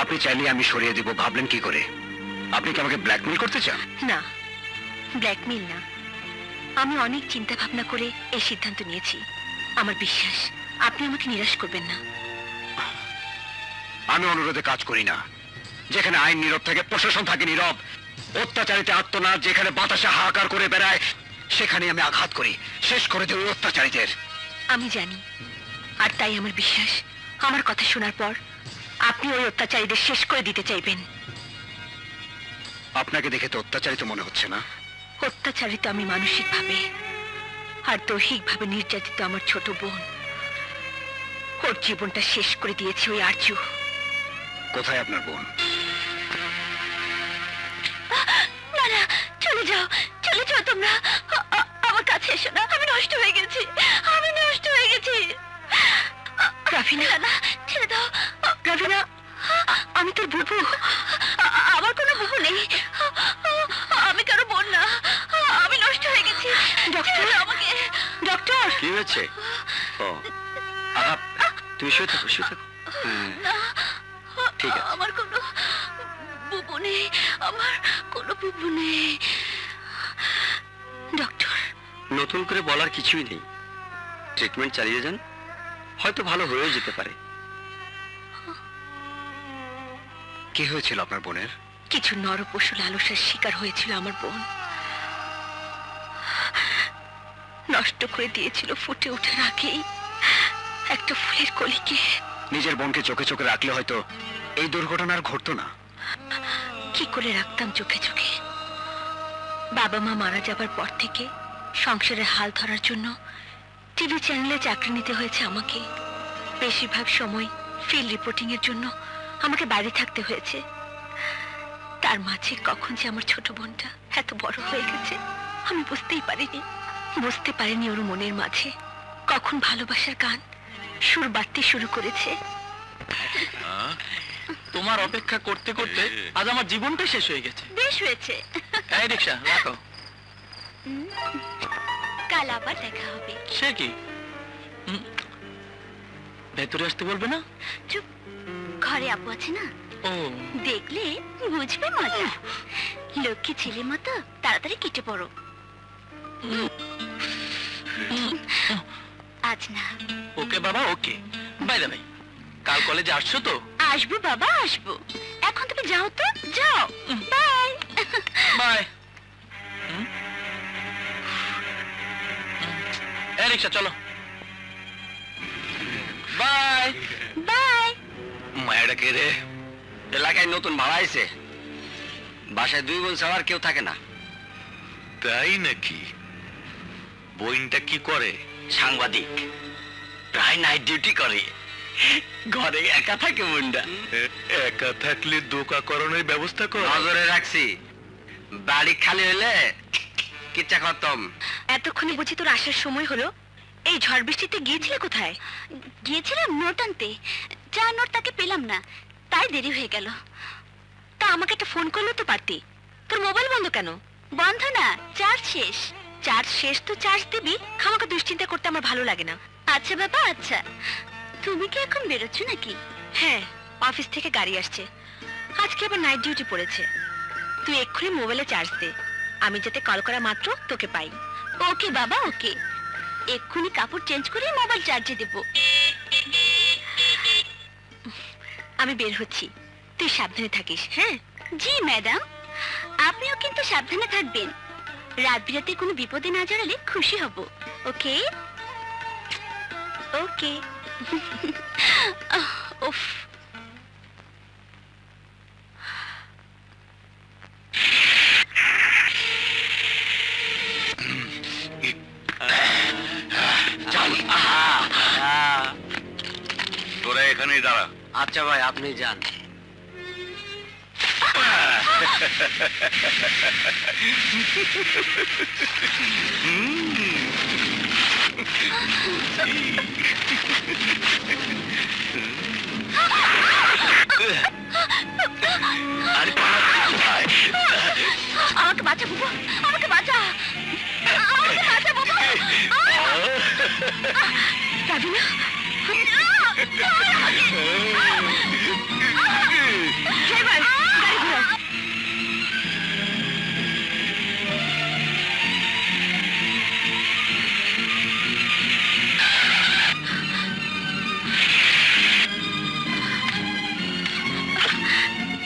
আপনি চাইলে আমি সরিয়ে দেব ভাবলেন কি করে? আপনি কি আমাকে ব্ল্যাকমেল করতে চান? না, ব্ল্যাকমেইল না। আমি অনেক চিন্তা ভাবনা করে এই সিদ্ধান্ত নিয়েছি। আমার বিশ্বাস আপনি আমাকে নিরাশ করবেন না। আমি অনুরোধে কাজ করি না। যেখানে আইন নীরব থাকে, প্রশাসন থাকে নীরব, অত্যাচারিতে আত্মনাদ যেখানে বাতাসে হাহাকার করে বেড়ায়, সেখানে আমি আঘাত করি, শেষ করে দেব অত্যাচারীদের। আমি জানি, আর তাই আমার বিশ্বাস আমার কথা শোনার পর আপনি ওই অত্যাচারীদের শেষ করে দিতে চাইবেন। আপনাকে দেখে তো অত্যাচারিত মনে হচ্ছে না। অত্যাচারিত আমি মানসিকভাবে, আর দৈহিকভাবে নির্যাতিত আমার ছোট বোন। ওর জীবনটা শেষ করে দিয়েছে ওই আরজু। কোথায় আপনার বোন? না না, চলে যাও, চলে যাও তোমরা। আমার কাছে এসো না, আমি নষ্ট হয়ে গেছি, আমি নষ্ট হয়ে গেছি। রাফিনা, না ছেড়ে দাও। রাফিনা, আমি তোর বুবু। আমার কোনো বুবু নেই, আমি কারো বোন না, আমি নষ্ট হয়ে গেছি। ডক্টর, আমাকে ডক্টর। কি হয়েছে? ও তুমি শুয়ে থাকো, শুয়ে থাকো। ঠিক আছে। আমার কোনো বুবু নেই, আমার কোনো বুবু নেই। ডক্টর, নতুন করে বলার কিছুই নেই। ট্রিটমেন্ট চালিয়ে যান, হয়তো ভালো হয়ে যেতে পারে। কি হয়েছিল আপনার বোনের? কিছু নরপশু লালসার শিকার হয়েছিল আমার বোন। নষ্ট করে দিয়েছিল ফুটে ওঠার আগেই একটা ফুলের কলিকে। নিজের বোনকে চোখে চোখে রাখলে হয়তো এই দুর্ঘটনা আর ঘটতো না। কি করে রাখতাম চোখে চোখে? বাবা মা মারা যাবার পর থেকে সংসারের হাল ধরার জন্য টিভি চ্যানেলে চাকরি নিতে হয়েছে আমাকে। বেশিরভাগ সময় ফিল্ড রিপোর্টিং এর জন্য আমাকে বাইরে থাকতে হয়েছে। তার মাঝে কখন যে আমার ছোট বোনটা এত বড় হয়ে গেছে আমি বুঝতেই পারিনি। বুঝতে পারিনি ওর মনের মাঝে কখন ভালোবাসার গান সুর বাড়তে শুরু করেছে। তোমার অপেক্ষা করতে করতে আজ আমার জীবনটা শেষ হয়ে গেছে। বেশ হয়েছে, এই রিক্সা রাখো। কাল আবার দেখা হবে। সে কি? ভেতরে আসতে বলবে না? চুপ, ঘরে আপু আছে না, ও দেখলে বুঝবে মজা। লক্ষ্মী ছেলের মতো তাড়াতাড়ি কেটে পড়ো। আজ না। ওকে বাবা, ওকে। বাই দা ভাই, কাল কলেজে আসছো তো? আসবো বাবা, আসবো। এখন তুমি যাও তো, যাও। Bye bye. এই রিক্সা চলো। Bye bye. মায়েরা কে রে? এলাকায় নতুন ভাড়া আইছে, বাসায় 2 বোন ছাড়া আর কেউ থাকে না। তাই নাকি? বইনটা কি করে? সাংবাদিক, প্রায় নাইট ডিউটি করে। ঘরে একা থাকে বোনটা। একা থাকলে দোকা করণের ব্যবস্থা কর। নজরে রাখছি, বাড়ি খালি হইলে কিচ্ছা খতম। এতক্ষণে বুঝি তোর আসার সময় হলো? এই ঝড় বৃষ্টিতে গিয়েছিলে কোথায়? গিয়েছিলাম নোট আনতে, যা নোট তাকে পেলাম না, তাই দেরি হয়ে গেল। তা আমাকে একটা ফোন করলে তো পারতি। তোর মোবাইল বন্ধ কেন? বন্ধ না, চার্জ শেষ। চার্জ শেষ তো চার্জ দিবি, খামাকে দুশ্চিন্তা করতে আমার ভালো লাগে না। আচ্ছা বাবা, আচ্ছা। তুমি কি এখন বেরোচ্ছ নাকি? হ্যাঁ, অফিস থেকে গাড়ি আসছে। আজকে আবার নাইট ডিউটি পড়েছে। তুই এক্ষুনি মোবাইলে চার্জ দে, আমি যাতে কল করা মাত্র তোকে পাই। ওকে বাবা, ওকে। এক্ষুনি কাপড় চেঞ্জ করে মোবাইল চার্জে দেব। আমি বের হচ্ছি, তুই সাবধানে থাকিস। হ্যাঁ জি ম্যাডাম, আপনিও কিন্তু সাবধানে থাকবেন। রাত বিরাতে কোনো বিপদে না জড়ালে খুশি হব। ওকে ওকে। উফ, তোরা এখানেই দাঁড়া। আচ্ছা ভাই, আপনি যান। আরে পালাচ্ছিস ভাই? আমাকে বাঁচা বাবু, আমাকে বাঁচা, আমাকে বাঁচা বাবু। রাবিনা, ড্রাইভার, গাড়ি ঘোরাও।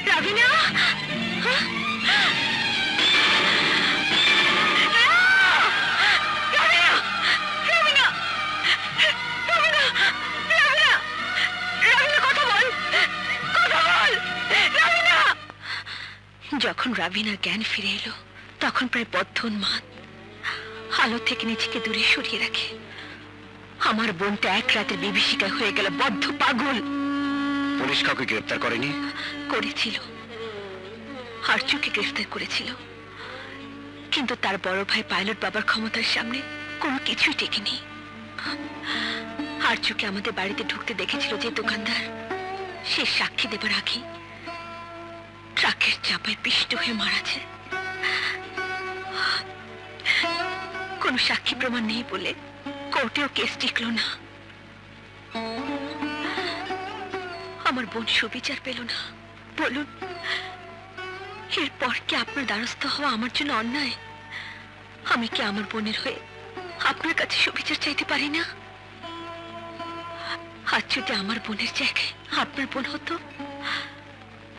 রাবিনা, যখন রাবিনার জ্ঞান ফিরে এলো তখন প্রায় বদ্ধ উন্মাদ, আলো থেকে নিজেকে দূরে সরিয়ে রাখে। আমার বোনটা এক রাতের বিভীষিকা হয়ে গেল বদ্ধ পাগল। পুলিশ কাউকে গ্রেফতার করেনি? করেছিল, আরচুকে গ্রেফতার করেছিল, কিন্তু তার বড় ভাই পাইলট বাবার ক্ষমতার সামনে কোনো কিছুই টেকেনি। আরচুকে আমাদের বাড়িতে ঢুকতে দেখেছিল যে দোকানদার, সে সাক্ষী দেবার আগে ট্রাকের চাপায় পিষ্ট হয়ে মারা যায়। কোনো সাক্ষী প্রমাণ নেই বলে কোর্টেও কেস টিকলো না। আমার বোন সুবিচার পেল না। বলুন, এরপর কি আপনার দ্বারস্থ হওয়া আমার জন্য অন্যায়? আমি কি আমার বোনের হয়ে আপনার কাছে সুবিচার চাইতে পারি না? আজ যদি আমার বোনের জায়গায় আপনার বোন হতো,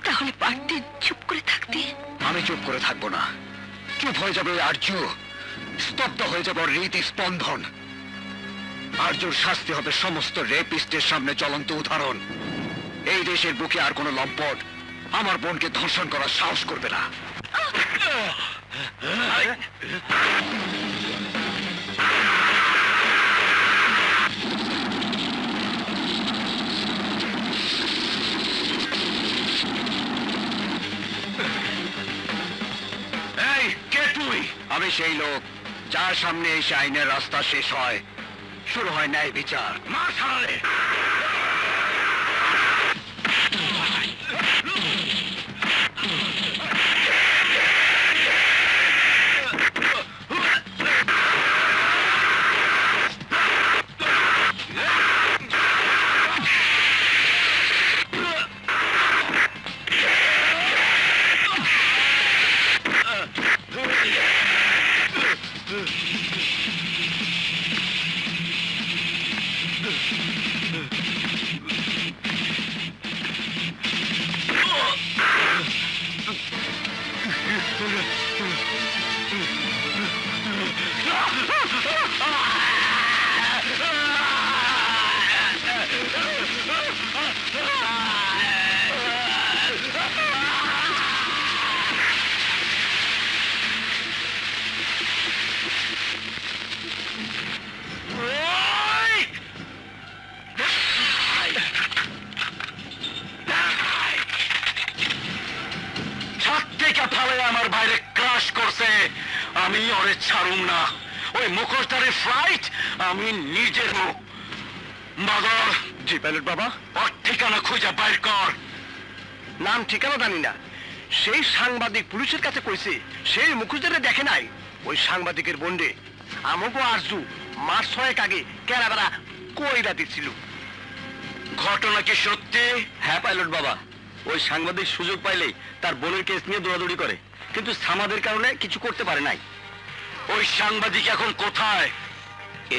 তাহলে পারতেন চুপ করে থাকতে? আমি চুপ করে থাকবো না। চুপ হয়ে যাবে আর্য, স্তব্ধ হয়ে যাবে ওর হৃদস্পন্দন। আর্যর শাস্তি হবে সমস্ত রেপিস্টের সামনে জ্বলন্ত উদাহরণ। এই দেশের বুকে আর কোনো লম্পট আমার বোনকে ধর্ষণ করার সাহস করবে না। এই কে তুই? আমি সেই লোক যার সামনে এসে আইনের রাস্তা শেষ হয়, শুরু হয় ন্যায় বিচার। মার শালারে। আমার বাইরে ক্রাশ করছে, আমি ওরে ছাড়ুম না। ওই মুখোশধারী ফ্লাইট আমি নিজের মাদার। জি পাইলট বাবা। ওর ঠিকানা খুঁজে বাইর কর। নাম ঠিকানা জানি না, সেই সাংবাদিক পুলিশের কাছে কইছে সেই মুখোশধারী দেখে নাই। ওই সাংবাদিকের বন্ডে আমাকে আরজু মাস 6 আগে কেরাবেলা কইরা দিছিল। ঘটনা কি সত্যি? হ্যাঁ পাইলট বাবা, ওই সাংবাদিক সুযোগ পাইলেই তার বোনের কেস নিয়ে দৌড়াদৌড়ি করে, কিন্তু সামাদের কারণে কিছু করতে পারে নাই। ওই সাংবাদিক এখন কোথায়?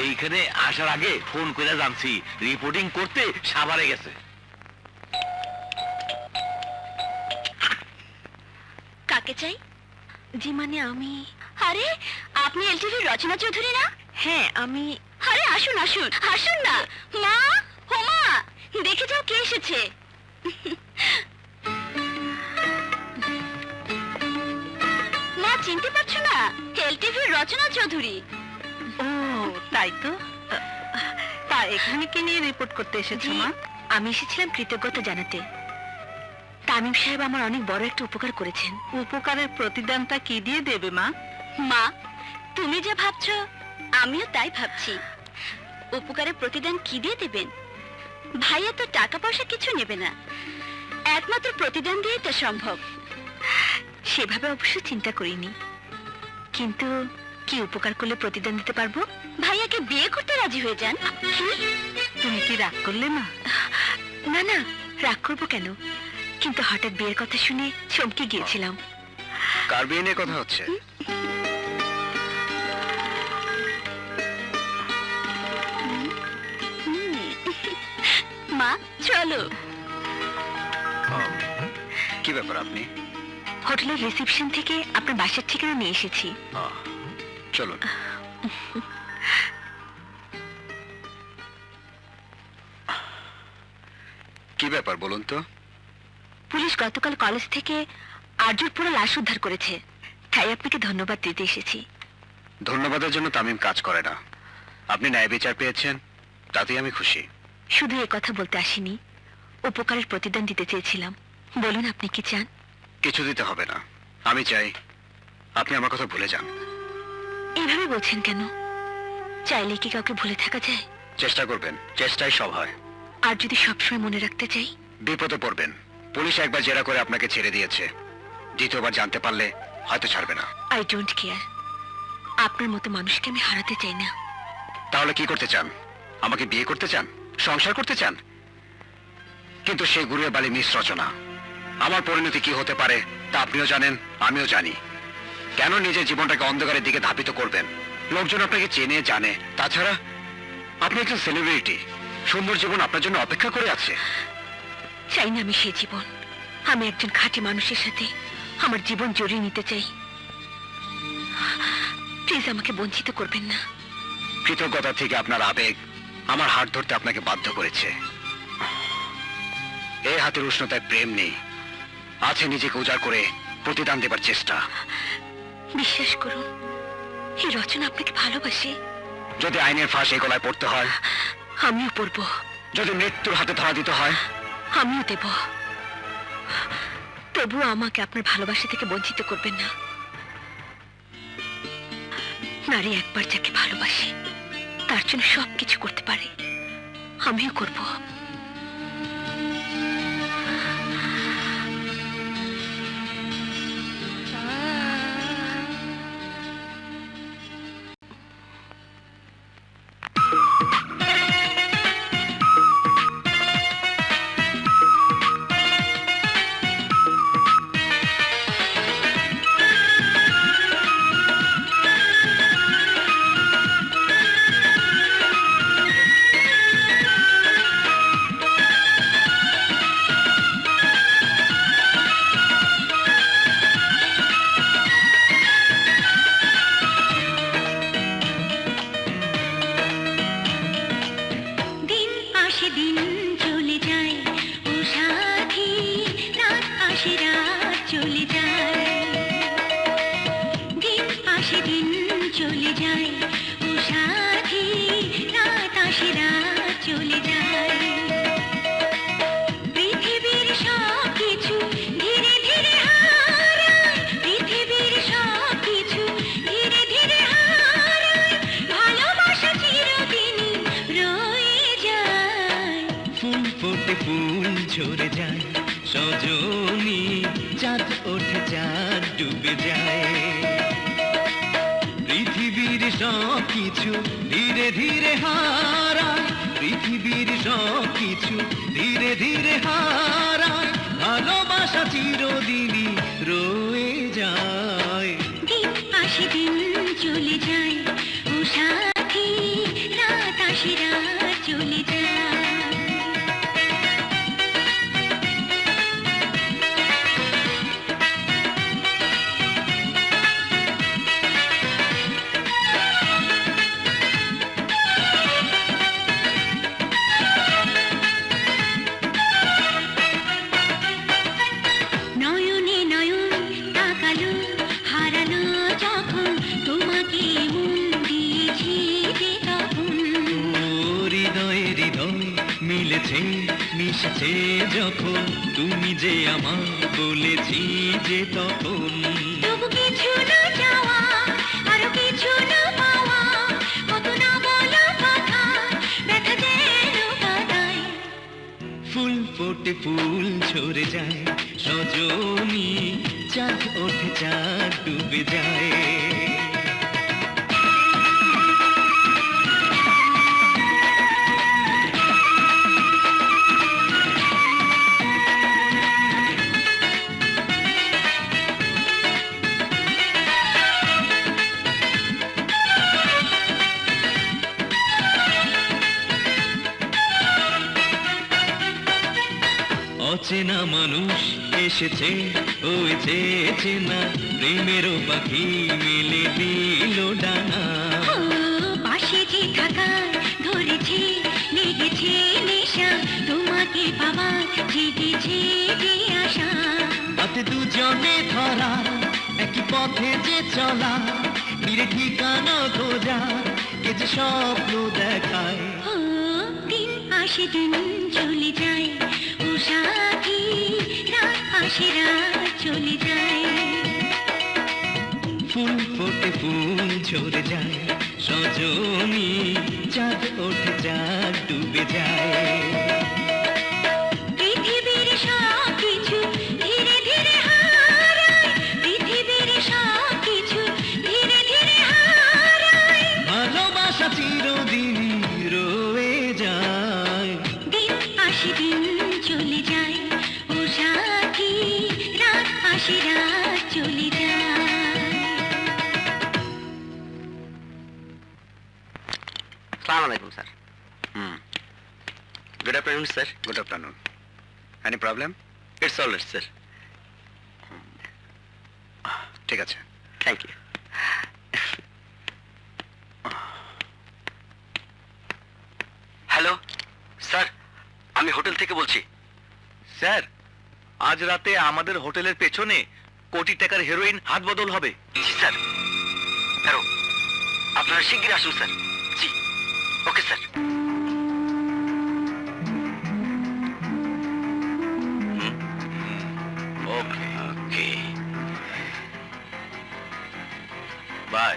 এইখানে আসার আগে ফোন করে জানছি, রিপোর্টিং করতে সাভারে গেছে। কাকে চাই? জি মানে আমি... আরে আপনি এলটিভির রচনা চৌধুরী না? হ্যাঁ আমি... আরে আসুন আসুন আসুন না। মা, ও মা, দেখে যাও কে এসেছে। মা চিনতে পারছো না? এলটিভির রচনা চৌধুরী। ও তাই তো। তা এখানে কি নিয়ে রিপোর্ট করতে এসেছো মা? আমি এসেছিলাম কৃতজ্ঞতা জানাতে। তামিম সাহেব আমার অনেক বড় একটা উপকার করেছেন। উপকারের প্রতিদানটা কি দিয়ে দেবে মা? মা, তুমি যা ভাবছো আমিও তাই ভাবছি। উপকারের প্রতিদান কি দিয়ে দেবেন? ভাইয়া তো টাকা পয়সা কিছু নেবে না, একমাত্র প্রতিদান দিয়েই তো সম্ভব। সেভাবে অবশ্য চিন্তা করিনি, কিন্তু কি উপকার করলে প্রতিদান দিতে পারবো? ভাইয়াকে বিয়ে করতে রাজি হয়ে যান। তুমি কি রাগ করলে না? না না, রাগ করবো কেন, কিন্তু হঠাৎ বিয়ের কথা শুনে চমকে গিয়েছিলাম। কার বিয়ে নিয়ে কথা হচ্ছে? মা চলো। কি ব্যাপার আপনি? হোটেলের রিসেপশন থেকে আপনার বাসার ঠিকানা নিয়ে এসেছি। চলুন। কি ব্যাপার বলুন তো? পুলিশ গতকাল কলেজ থেকে আর্যর পুরো লাশ উদ্ধার করেছে, তাই আপনাকে ধন্যবাদ দিতে এসেছি। ধন্যবাদের জন্য তামিম কাজ করে না। আপনি ন্যায় বিচার পেয়েছেন, তাতেই আমি খুশি। শুধু এ কথা বলতে আসিনি, উপকারের প্রতিদান দিতে চেয়েছিলাম। বলুন আপনি কি চান? কিছু দিতে হবে না, আমি চাই আপনি আমার কথা ভুলে যান। এইভাবে বলছেন কেন? চাইলে কি কাউকে ভুলে থাকা যায়? চেষ্টা করবেন, চেষ্টাই সব হয়। আর যদি সবসময় মনে রাখতে চাই? বিপদে পড়বেন। পুলিশ একবার জেরা করে আপনাকে ছেড়ে দিয়েছে, দ্বিতীয়বার জানতে পারলে হয়তো ছাড়বে না। I don't care. আপনার মতো মানুষকে আমি হারাতে চাই না। তাহলে কি করতে চান? আমাকে বিয়ে করতে চান, সংসার করতে চান? কিন্তু সেই গুরুয়ের বালি মিস রচনা। আমার পরিণতি কি হতে পারে তা আপনিও জানেন, আমিও জানি। কেন নিজের জীবনটাকে অন্ধকারের দিকে ধাবিত করবেন? লোকজন আপনাকে চেনে জানে, তাছাড়া আপনি একজন সেলিব্রিটি। সুন্দর জীবন আপনার জন্য অপেক্ষা করে আছে। চাই না আমি সেই জীবন। আমি একজন খাঁটি মানুষের সাথে আমার জীবন জড়িয়ে নিতে চাই। প্লিজ আমাকে বঞ্চিত করবেন না। কৃতজ্ঞতা থেকে আপনার আবেগ আমার হাত ধরতে আপনাকে বাধ্য করেছে। এই হাতের উষ্ণতায় প্রেম নেই, আছে নিজেকে উজাড় করে প্রতিদান দেবার চেষ্টা। বিশ্বাস করুন, এই রচনা আপনাকে ভালোবাসে। যদি আইনের ফাঁস এই গলায় পড়তে হয়, আমিও পড়ব। যদি মৃত্যুর হাতে ধরা দিতে হয়, আমিও দেব। তবুও আমাকে আপনার ভালোবাসা থেকে বঞ্চিত করবেন না। নারী একবার যাকে ভালোবাসে তার জন্য সবকিছু করতে পারে, আমিও করব। ফুল ঝরে যায় সজনী, চাঁদ ওঠে চাঁদ ডুবে যায়। পৃথিবীর সব কিছু ধীরে ধীরে হারায়, পৃথিবীর সব কিছু ধীরে ধীরে হারায়, ভালোবাসা চিরদিনই রয়ে যায়। দিন আসে দিন চলে যায়, ও সাথী রাত আসে রাত চলে যায়। যখন তুমি যে আমার বলেছি যে তখন তবু কিছু না চাওয়া আরো কিছু না পাওয়া কত না বলা কথা ব্যথা যেন কাদায় ফুল ফোটে ফুল ঝরে যায় রজনী চাঁদ ওঠে চাঁদ ডুবে যায় অচেনা মানুষ এসেছে ওই চেয়েছে না প্রেমেরও পাখি মেলে দিল ডানা ও পাশে যে থাকা ধরেছে লেগেছে নেশা তোমাকে পাওয়া জেগেছে যে আশা হাতে দুজনে ধরা একই পথে যে চলা নিরে ঠিকানা খোঁজা কে যে স্বপ্ন দেখায় ও দিন আসে দিন চলে যায় ও সাথী রাত আসে রাত চলে যায় ফুল ফোটে ফুল ঝরে যায় রজনী চাঁদ ওঠে চাঁদ ডুবে যায় পৃথিবীর সব কিছু ধীরে ধীরে হারায় পৃথিবীর সব কিছু ধীরে ধীরে হারায় ভালোবাসা চিরদিনই রয়ে যায় দিন আসে দিন চলে যায় ও সাথী রাত আসে রাত চলে যায় সালাম আলাইকুম sir. Good afternoon sir. Good afternoon. Any problem? It's all right sir. ঠিক আছে। Thank you. হ্যালো স্যার, আমি হোটেল থেকে বলছি। স্যার, আজ রাতে আমাদের হোটেলের পেছনে কোটি টাকার হেরোইন হাত বদল হবে। জি স্যার। হ্যালো, আপনারা শিগগিরই আসুন স্যার। জি, okay sir. Okay, okay, bye.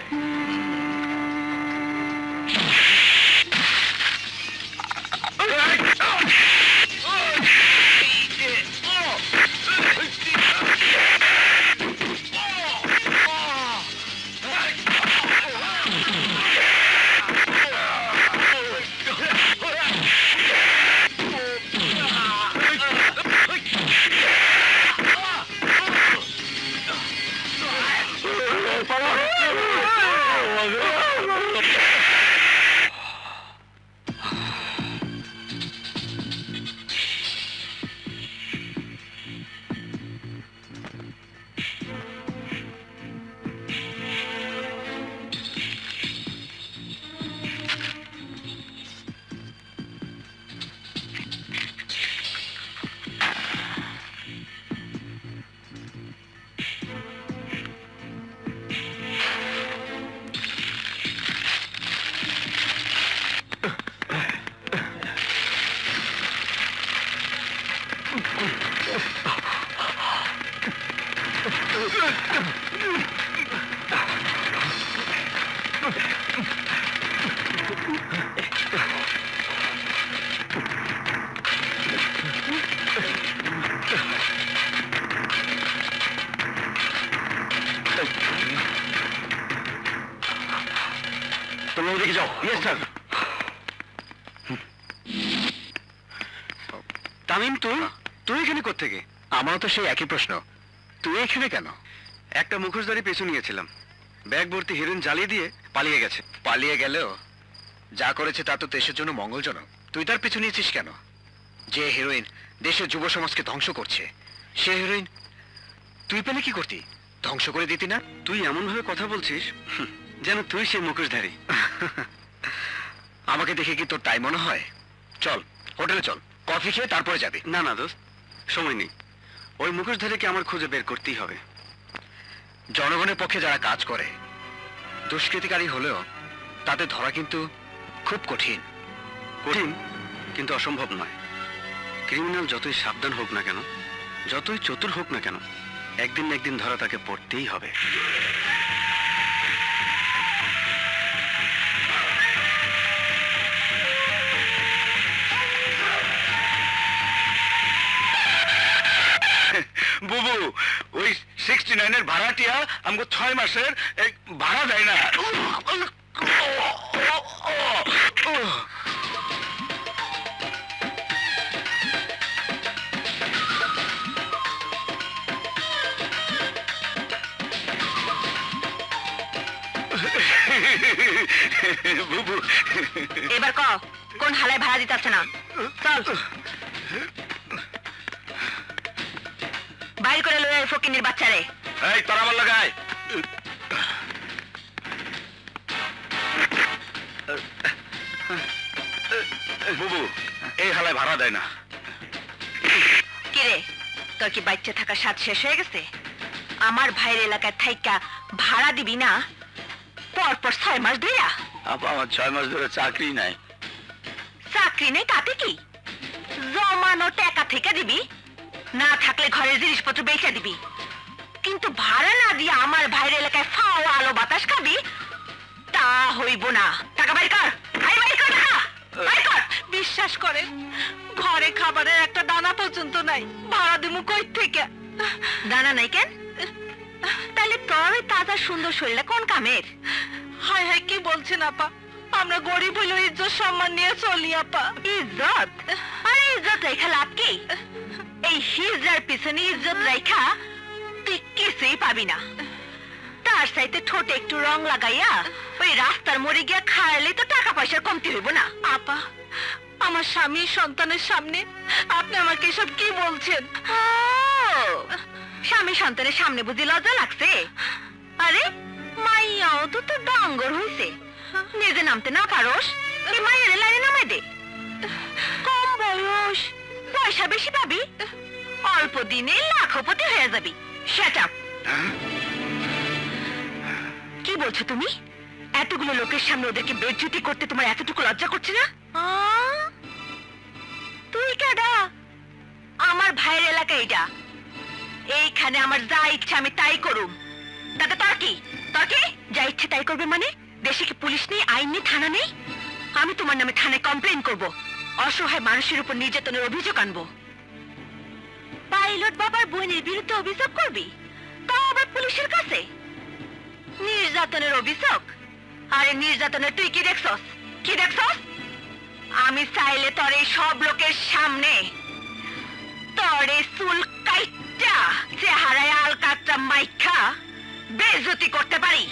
তুমি ওদিকে যাও। Yes sir. তামিম, তুই তুই এখানে কোত্থেকে? আমারও তো সেই একই প্রশ্ন, তুই এখানে কেন? একটা মুখোশধারী পেছু নিয়েছিলাম, ব্যাগ ভর্তি হিরোইন জ্বালিয়ে দিয়ে পালিয়ে গেছে। পালিয়ে গেলেও যা করেছে তা তো দেশের জন্য মঙ্গলজনক। তুই তার পিছু নিয়েছিস কেন? যে হিরোইন দেশের যুব সমাজকে ধ্বংস করছে, সে হিরোইন তুই পেলে কি করতি? ধ্বংস করে দিতি না? তুই এমন ভাবে কথা বলছিস যেন তুই সেই মুখোশধারী। আমাকে দেখে কি তোর তাই মনে হয়? চল হোটেলে চল, কফি খেয়ে তারপরে যাবি। না না দোস্ত, সময় নেই। ওই মুখোশধারীকে আমার খুঁজে বের করতেই হবে। জনগণের পক্ষে যারা কাজ করে, দুষ্কৃতিকারী হলেও তাদের ধরা কিন্তু খুব কঠিন। কঠিন কিন্তু অসম্ভব নয়। ক্রিমিনাল যতই সাবধান হোক না কেন, যতই চতুর হোক না কেন, একদিন না একদিন ধরা তাকে পড়তেই হবে। বুবু, ওই 69 এর ভাড়াটিয়া আমাকে 6 মাসের ভাড়া দেয় না। বুবু, এবার কোন হালায় ভাড়া দিতে আসছে না? চল বাইর করে লয়ে আয় ফকিনির বাচ্চারে। এই তোরা আমার লাগায়। বুবু, এই হালায় ভাড়া দেয় না। কিরে, তোর কি বাচ্চা থাকা স্বাদ শেষ হয়ে গেছে? আমার ভাইয়ের এলাকায় থাইকা ভাড়া দিবি না, পরপর 6 মাস ধইরা? আপা, আমার 6 মাস ধরে চাকরি নাই। চাকরি নেই তাতে কি? জমানো টাকা থেকে দিবি, না থাকলে ঘরের জিনিসপত্র বেচে দিবি, কিন্তু ভাড়া না দিয়ে আমার ভাইয়ের এলাকায় ফাও আলো বাতাস খাবি, তা হইব না। টাকা বাইর কর, আই বাইর কর টাকা, বাইর কর। বিশ্বাস করে ঘরে খাবারের একটা দানা পর্যন্ত নাই, ভাড়া দিমু কই থেকে? দানা নাই কেন? তাহলে তোর ওই তাজা সুন্দর শরীরটা কোন কামের? হায় হায়, কি বলছেন আপা? আমরা গরিব হইলেও ইজ্জত সম্মান নিয়ে চলি আপা। ইজ্জত? আরে ইজ্জত রেখা লাভ কি? এই হিজড়ার পিছনে ইজ্জত রেখা তুই কিছুই পাবি না। তার চাইতে ঠোঁটে একটু রং লাগাইয়া ওই রাস্তার মোড়ে গিয়া খাইলে তো টাকা পয়সার কমতি হইব না। আপা, আমার স্বামী সন্তানের সামনে আপনি আমাকে এসব কি বলছেন? স্বামী সন্তানের সামনে বুঝি লজ্জা লাগছে? আরে মাইয়াও তো তোর ডাঙ্গর হইছে, নিজে নামতে না পারোস, এই মাইয়ারে লাইনে নামাই দে। কম বয়স, পয়সা বেশি পাবি, অল্প দিনে লাখপতি হয়ে যাবি। Shut up. কি বলছো তুমি? এতগুলো লোকের সামনে ওদেরকে বেজ্জতি করতে তোমার এতটুকু লজ্জা করছে না? তুই কেডা? আমার ভাইয়ের এলাকা এইটা, এইখানে আমার যা ইচ্ছা আমি তাই করুম। তাতে তোর কি? তোর কি? যা ইচ্ছে তাই করবে মানে? দেশে কি পুলিশ নেই, আইন নেই, থানা নেই? আমি তোমার নামে থানায় কমপ্লেন করব, অসহায় মানুষের উপর নির্যাতনের অভিযোগ আনবো। পাইলট বাবার বোনের বিরুদ্ধে অভিযোগ করবি, তাও আবার পুলিশের কাছে? নির্যাতনের অভিযোগ? আরে নির্যাতনের তুই কি দেখছস? কি দেখছস? আমি চাইলে তোর এই সব লোকের সামনে তোর এই চুল কাইটা চেহারায় আলকাতরা মাইখা বেইজ্জতি করতে পারি।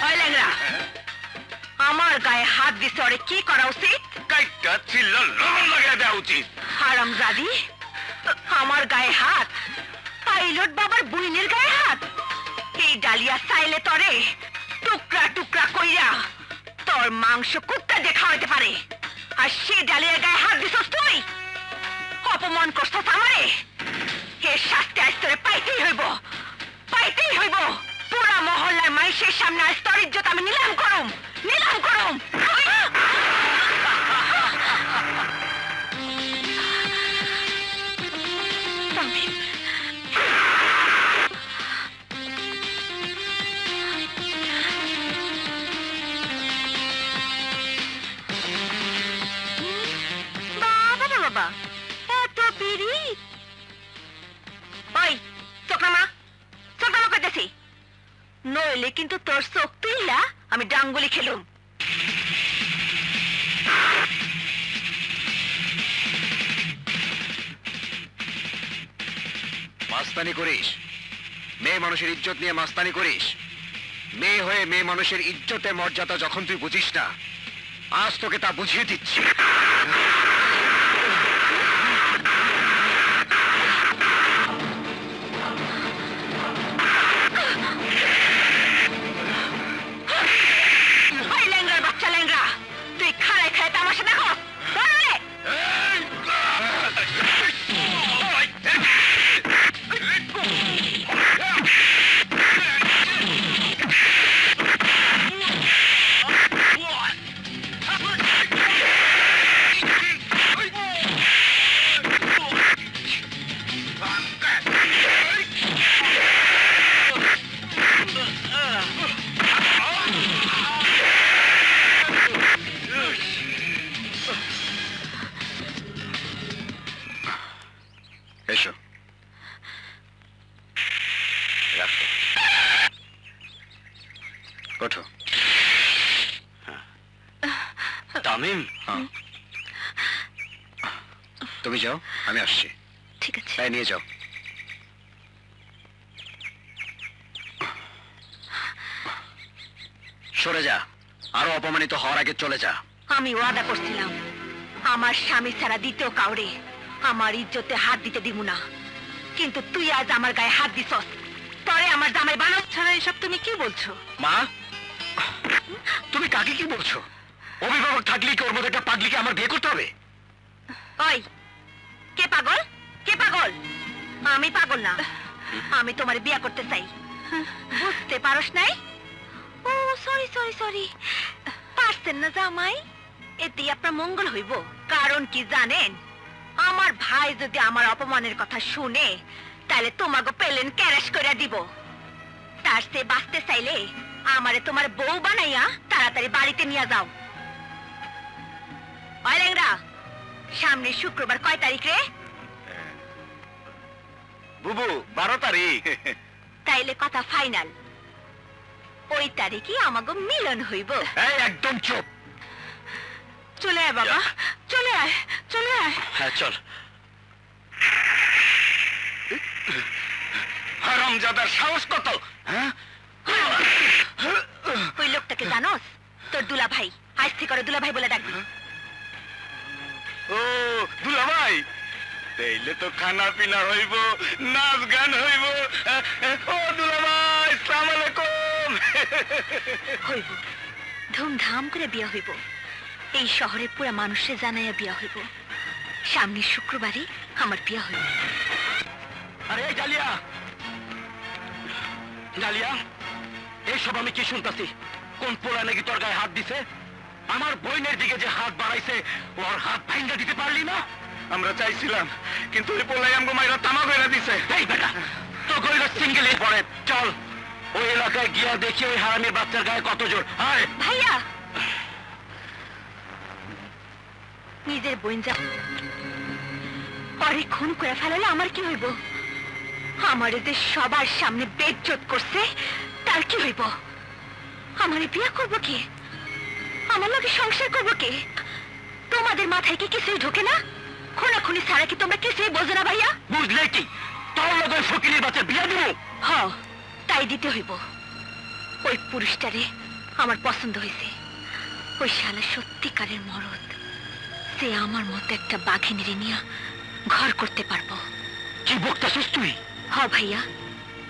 ওই ল্যাংড়া, আমার গায়ে হাত দিছে, ওরে কি করা উচিত? কাইটা চিল্লা লবণ লাগিয়ে দেওয়া উচিত। হারামজাদি, আমার গায়ে হাত? পাইলট বাবার বুইনের গায়ে হাত? এই ডালিয়া চাইলে তরে টুকরা টুকরা কইরা তোর মাংস কুত্তা দিয়ে খাওয়াইতে পারে, আর সেই ডালিয়ার গায়ে হাত দিছস তুই? অপমান করছস আমারে, এর শাস্তি আজ তোরে পাইতেই হইব, পাইতেই হইব। পুরা মহল্লার মাইশের সামনে আজ তোর ইজ্জত আমি নিলাম করুম, নিলাম করুম। বাবা বাবা, এত বিড়ি! ওই চোখনামা, চোখনামা করতেছি, নইলে কিন্তু তোর চোখ তুইলা আমি ডাঙ্গুলি খেলুম। মাস্তানি করিস, মেয়ে মানুষের ইজ্জত নিয়ে মাস্তানি করিস। মেয়ে হয়ে মেয়ে মানুষের ইজ্জতের মর্যাদা যখন তুই বুঝিস না, আজ তোকে তা বুঝিয়ে দিচ্ছি। ওই ল্যাংড়ার বাচ্চা ল্যাংড়া, তুই খাড়ায় খায় তামাশা দেখো? বল রে! ওঠো। তামিম, তুমি যাও, আমি আসছি। ঠিক আছে। তাই নিয়ে যাও। সরে যা, আরো অপমানিত হওয়ার আগে চলে যা। আমি ওয়াদা করছিলাম আমার স্বামী ছাড়া দ্বিতীয় কাউরে আমার ইজ্জতে হাত দিতে দিব না, কিন্তু তুই আজ আমার গায়ে হাত দিছস। তরে আমার জামাই বানাস ছাড়া এসব তুমি কি বলছো? মা, তুমি কাকে কি বলছো? অভিভাবক থাকলে কি ওর মধ্যে একটা পাগলিকে আমার বিয়ে করতে হবে? ওই, কে পাগল? কে পাগল? আমি পাগল না, আমি তোমার বিয়ে করতে চাই। বুঝতে পারস নাই? ও সরি সরি সরি, পারছেন না জামাই? এতেই আপনার মঙ্গল হইব। কারণ কি জানেন, আমার ভাই যদি আমার অপমানের কথা শুনে তাহলে তোমাকে পেলেন ক্যারাশ করে দিব। তার সে বাঁচতে চাইলে আমারে তোমার বউ বানাইয়া তাড়াতাড়ি বাড়িতে নিয়ে যাও। ওই ল্যাংড়া, সামনে শুক্রবার কয় তারিখ রে? বুবু 12 তারিখ। তাইলে কথা ফাইনাল, ওই তারিখে আমাকে মিলন হইব। এই একদম চুপ। চলে আয় বাবা, চলে আয়, চলে আয়। হ্যাঁ চল। হারামজাদার সাহস কত? হ্যাঁ, ওই লোকটাকে জানোস? তোর দুলা ভাই। আজ থেকে করে দুলা ভাই বলে ডাকবি। ও দুলাভাই, তাইলে তো খানা পিনা হইব, নাচ গান হইব। ও দুলাভাই, আসসালামু আলাইকুম। হইব, ধুমধাম করে বিয়া হইব। এই শহরে পুরা মানুষে জানাইয়া বিয়া হইব। সামনের শুক্রবারই আমার বিয়া হইব। আরে এই ডালিয়া, ডালিয়া, এইসব আমি কি শুনতাছি? কোন পোলা নাকি তোর গায়ে হাত দিছে? আমার বইনের দিকে যে হাত বাড়াইছে, ওর হাত ভাঙ্গা দিতে পারলি না? আমরা চাইছিলাম, কিন্তু ওই পোলাই আমগো মাইরা তামা কইরা দিছে। এই বেটা, তো গইল সিঙ্গেলে পড়ে। চল ওই এলাকায় গিয়া দেখি ওই হারামির বাচ্চার গায়ে কত জোর। আরে ভাইয়া, নিজের বোন যা পরে খুন করে ফেলালে আমার কি হইব? আমার এদের সবার সামনে বেজ্জত করছে, তার কি হইব? আমারে বিয়ে করবো কে? আমার লগে সংসার করবো কে? তোমাদের মাথায় কি কিছুই ঢোকে না? খুনাখুনি ছাড়া কি তোমরা কিছুই বোঝো না ভাইয়া? বুঝলে কি, তোর লগে ওই ফকিরের বাচ্চা বিয়া দিব? হ, তাই দিতে হইব। ওই পুরুষটারে আমার পছন্দ হয়েছে। ওই শালা সত্যিকারের মরদ। সে আমার মতো একটা বাঘিনীরে নিয়ে ঘর করতে পারবো। কি বকতাছিস তুই? হ ভাইয়া,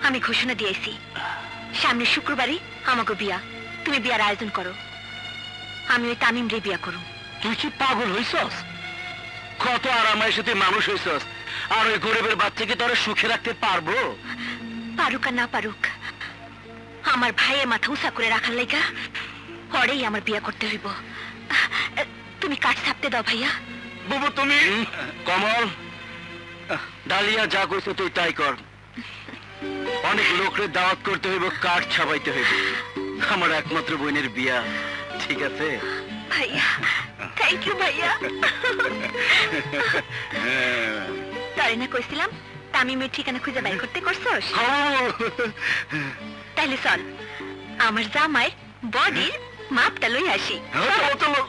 আমি ঘোষণা দিয়েছি সামনে শুক্রবারই আমাকে বিয়া। তুমি বিয়ার আয়োজন করো, আমি ওই তামিম রে বিয়া করুম। তুই কি পাগল হইছস? কত আরামের সাথে মানুষ হইছস, আর ওই গরিবের বাচ্চাকে তোরা সুখে রাখতে পারবো? পারুক আর না পারুক, আমার ভাইয়ের মাথা উঁচা করে রাখার লাইগা পরেই আমার বিয়া করতে হইব। তুমি কাঠ ছাপতে দাও ভাইয়া। বুবু তুমি কমল, ডালিয়া যা কইছে তুই তাই কর। অনেক লোকের দাওয়াত করতে হইব, কাঠ ছাপাইতে হইব। আমার একমাত্র বোনের বিয়া, ঠিক আছে? ভাইয়া, থ্যাংক ইউ ভাইয়া। তাই না কইছিলাম তামিমের ঠিকানা খুঁজে বাই করতে করছস? তাইলে চল আমার জামাই বডির মাপটা লই আসি। চলো।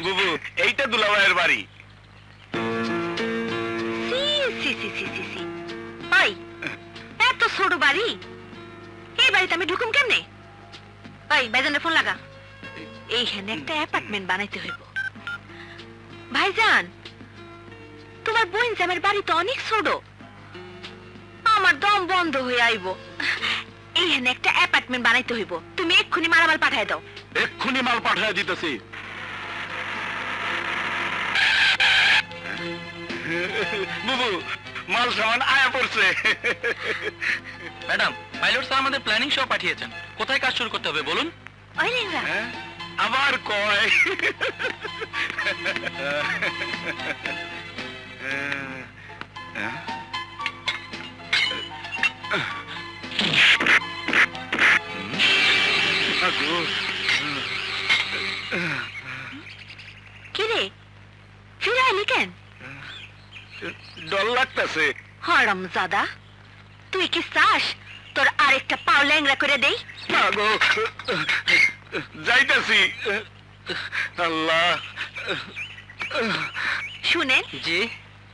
বুবু, এইটা দুলাভাইয়ের বাড়ি। সি সি সি সি সি সি। ওই, এত ছোট বাড়ি, এই বাড়িতে আমি ঢুকুম কেমনে? ওই ভাইজানের ফোন লাগা, এইখানে একটা অ্যাপার্টমেন্ট বানাইতে হইব। ভাইজান, তোমার বোন জামের বাড়ি তো অনেক ছোট, আমার দম বন্ধ হয়ে আইব। এইখানে একটা অ্যাপার্টমেন্ট বানাইতে হইব। তুমি এক্ষুনি মালামাল পাঠায় দাও। এক্ষুনি মাল পাঠায় দিতেছি। বুবু, মাল সামান আয়া পড়ছে। ম্যাডাম, পাইলট স্যার আমাদের প্ল্যানিং সহ পাঠিয়েছেন। কোথায় কাজ শুরু করতে হবে বলুন? ওই লেঙ্গা, হ্যাঁ? আবার কয় লাগতেছে। হারামজাদা, তুই কি চাস তোর আরেকটা পাও ল্যাংড়া করে দেই? না গো, যাইতাছি। আল্লাহ। শুনেন, জি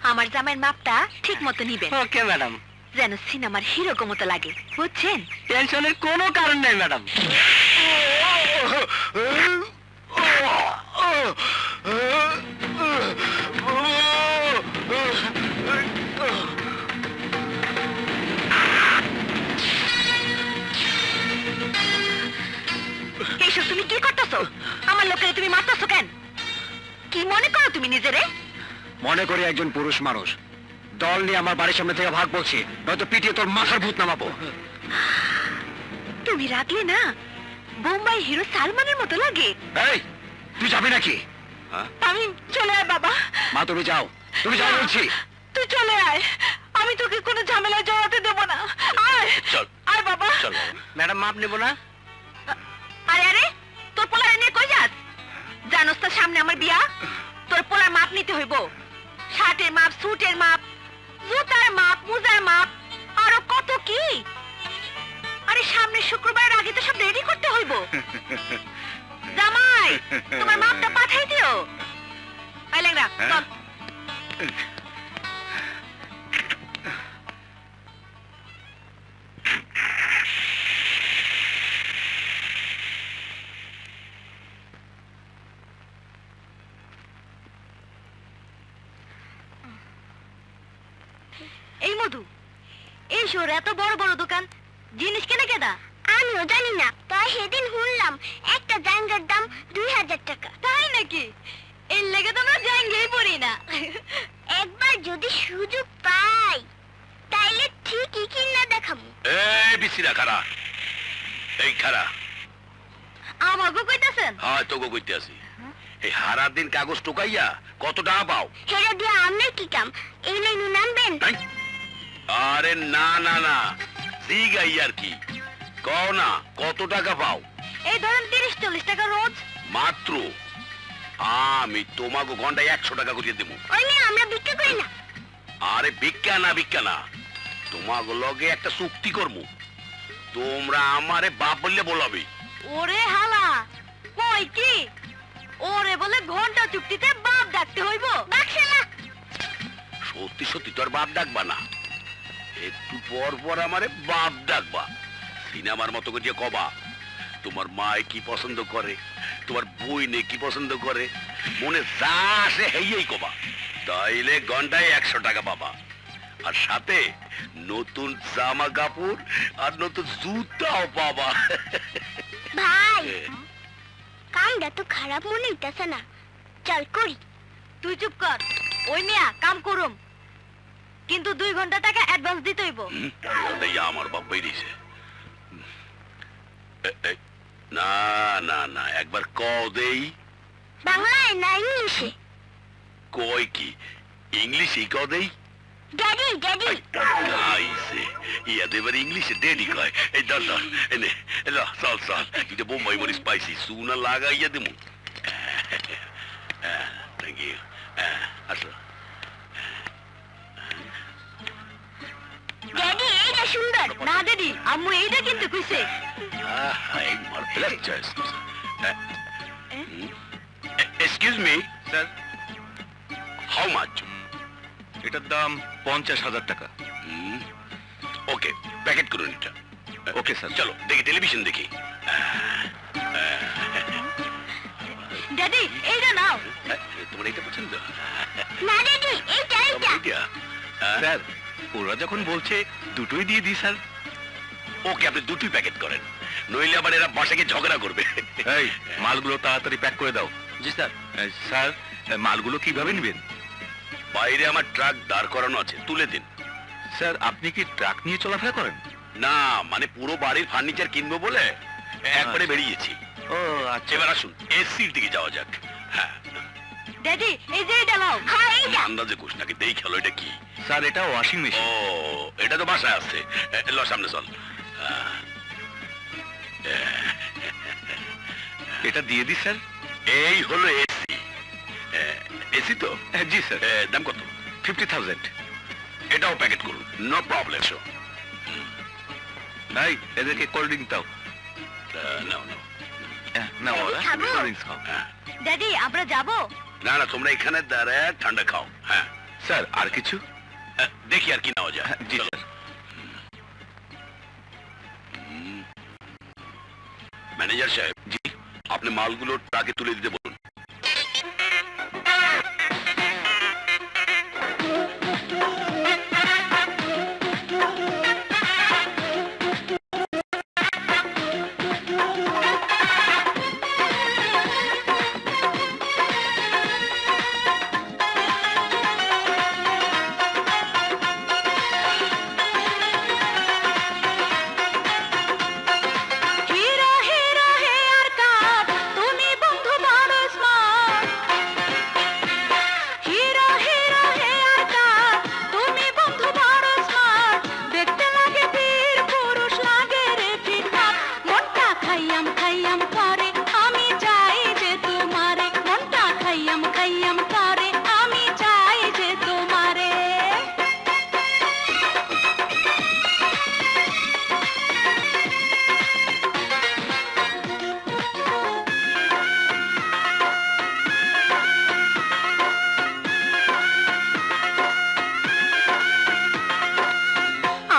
আমার জামাইয়ের মাপটা ঠিক মতো নিবেন, ওকে ম্যাডাম, যেন সিনেমার হিরো মতো লাগে, বুঝছেন? টেনশনের কোনো কারণ নেই ম্যাডাম। এইসব তুমি কি করতেছো? আমার লোকের তুমি মারতেছো কেন? কি মনে করো তুমি নিজেরে? মনে করি একজন পুরুষ মানুষ, দল নিয়ে আমার বাড়ির সামনে থেকে ভাগ বলছি, নয়তো পিটিয়ে তোর মাথার ভূত নামাবো। তুমি রাখলে না, বোম্বাই হিরো সালমানের মতো লাগে। এই, তুই যাবি নাকি? আমি চলে আয় বাবা। মা তুমি যাও, তুমি যাও বলছি। তুই চলে আয়, আমি তোকে কোনো ঝামেলায় জড়াতে দেবো না। আয় চল আয় বাবা। চল ম্যাডাম, মাপ নেবো না? আরে আরে, তোর পোলারে নিয়ে কই যাস? জানোস তো সামনে আমার বিয়া, তোর পোলার মাপ নিতে হইব। শার্টের মাপ, স্যুটের মাপ, জুতার মাপ, মোজার মাপ, আরো কত কি। আরে সামনে শুক্রবারের আগে তো সব রেডি করতে হইব। জামাই, তোমার মাপটা পাঠাই দিও। আই ল্যাংড়া, চল। এই মধু, এই শহরে এত বড় বড় দোকান, জিনিস কেনে কেডা? আমিও জানি না, তাই সেদিন শুনলাম একটা জাঙ্গার দাম 2000 টাকা। তাই নাকি? এর লেগে তোমরা জাঙ্গেই পড়ি না। একবার যদি সুযোগ পাই তাইলে ঠিকই কিনা দেখামু। এই বিসিরা খারা, এই খারা, আমাগো কইতাছেন? হ্যাঁ তোকে কইতে আছি। এই হারা দিন কাগজ টোকাইয়া কত টাকা পাও? হেরা দিয়ে আমনের কি কাম? এই লাইনে নামবেন? নাই? আরে না না না, জিগাই আর কি, কও না কত টাকা পাও? এই ধরেন 30-40 টাকা রোজ। মাত্র? আমি তোমাকে ঘন্টায় 100 টাকা করিয়ে দেবো। ওই নিয়ে আমরা বিক্রি করি না। আরে ভিক্ষা না, তোমাকে লগে একটা চুক্তি করবো, তোমরা আমারে বাপ বললে বলাবে। ওরে হালা, কই কি? ওরে বলে ঘন্টা চুক্তিতে বাপ ডাকতে হইব? ডাকছে না। সত্যি সত্যি তোর বাপ ডাকবা না, একটু পর পর আমারে বাপ ডাকবা। সিনেমার মতো করে কবা তোমার মায় কি পছন্দ করে, তোমার বইনে কি পছন্দ করে, মনে যা আসে হেই কবা। তাইলে ঘন্টায় 100 টাকা পাবা, আর সাথে নতুন জামা কাপড় আর নতুন জুতাও পাবা। ভাই, কামটা তো খারাপ মনে হইতাছে না, চল করি। তুই চুপ কর, ওই মিয়া কাম করুম, কিন্তু 2 ঘন্টা টাকা অ্যাডভান্স দিতে হইব। ওটাই আমার বাপ বেরিয়েছে। না না না, একবার ক দেই। বাংলায় না ইংলিশে? কয় কি ইংলিশে ক দেই? Daddy daddy. গাইছে ইয়াদ এবার ইংলিশে ডেডি কয়। এই ধর ধর, এনে এলো, চল চল, এটা বোম্বাই মরিচ পাইছি, সুনা লাগাইয়া দেবো। Thank you. আসো। ড্যাডি এইটা সুন্দর না? ড্যাডি আম্মু এইটা কিন্তু কইছে। এই marvellous choice. Excuse me sir, how much? এটার দাম 50,000 টাকা। ওকে, প্যাকেট করুন এটা। Okay sir. চলো দেখি, টেলিভিশন দেখি। ড্যাডি এইটা নাও। তোমার এটা পছন্দ? না ড্যাডি এইটা এইটা। স্যার, ওরা যখন বলছে দুটোই দিয়ে দিই স্যার। ওকে, আপনি দুটোই প্যাকেট করেন, নইলে আবার এরা বাসাকে ঝগড়া করবে। এই মালগুলো তাড়াতাড়ি প্যাক করে দাও। জি স্যার। স্যার, মালগুলো কিভাবে নেবেন? বাইরে আমার ট্রাক দাঁড় করানো আছে, তুলে দিন। স্যার, আপনি কি ট্রাক নিয়ে চলাফেরা করেন? না, মানে পুরো বাড়ির ফার্নিচার কিনবো বলে একবারে বেরিয়েছি। ও আচ্ছা। এবার আসুন এসির দিকে যাওয়া যাক। হ্যাঁ, ড্যাডি এই যে এটা নাও। হ্যাঁ এইটা। আন্দাজে কোষ নাকি, দেই খেলো এটা কি? স্যার, এটা ওয়াশিং ও, মেশিন। এটা তো বাসায় আছে। ল সামনে চল। এটা দিয়ে দিই স্যার। এই হলো এসি। এসি তো? জি স্যার। দাম কত? 50,000। এটাও প্যাকেট করুন। No problem. নাই এদেরকে কোল্ড ড্রিঙ্ক দাও। নাও নাও। না বাবা, খাবো? কোল্ড ড্রিঙ্কস খাও। ড্যাডি আমরা যাব? না না, তোমরা এখানে দাঁড়ায় ঠান্ডা খাও। হ্যাঁ, স্যার আর কিছু? দেখি আর কি নেওয়া যায়। জি চলো। স্যার। ম্যানেজার সাহেব, জি, আপনি মালগুলো ট্রাকে তুলে দিতে বলুন। হিরো হিরো হেয়ার কাট, তুমি বন্ধু বড় smart. Hero hero haircut, তুমি বন্ধু বড় স্মার্ট। দেখতে লাগে বীর পুরুষ, লাগে রে ফিটফাট। মনটা খাইয়াম খাইয়াম করে, আমি চাই যে তোমারে। মনটা খাইয়াম খাইয়াম করে, আমি চাই যে তোমারে।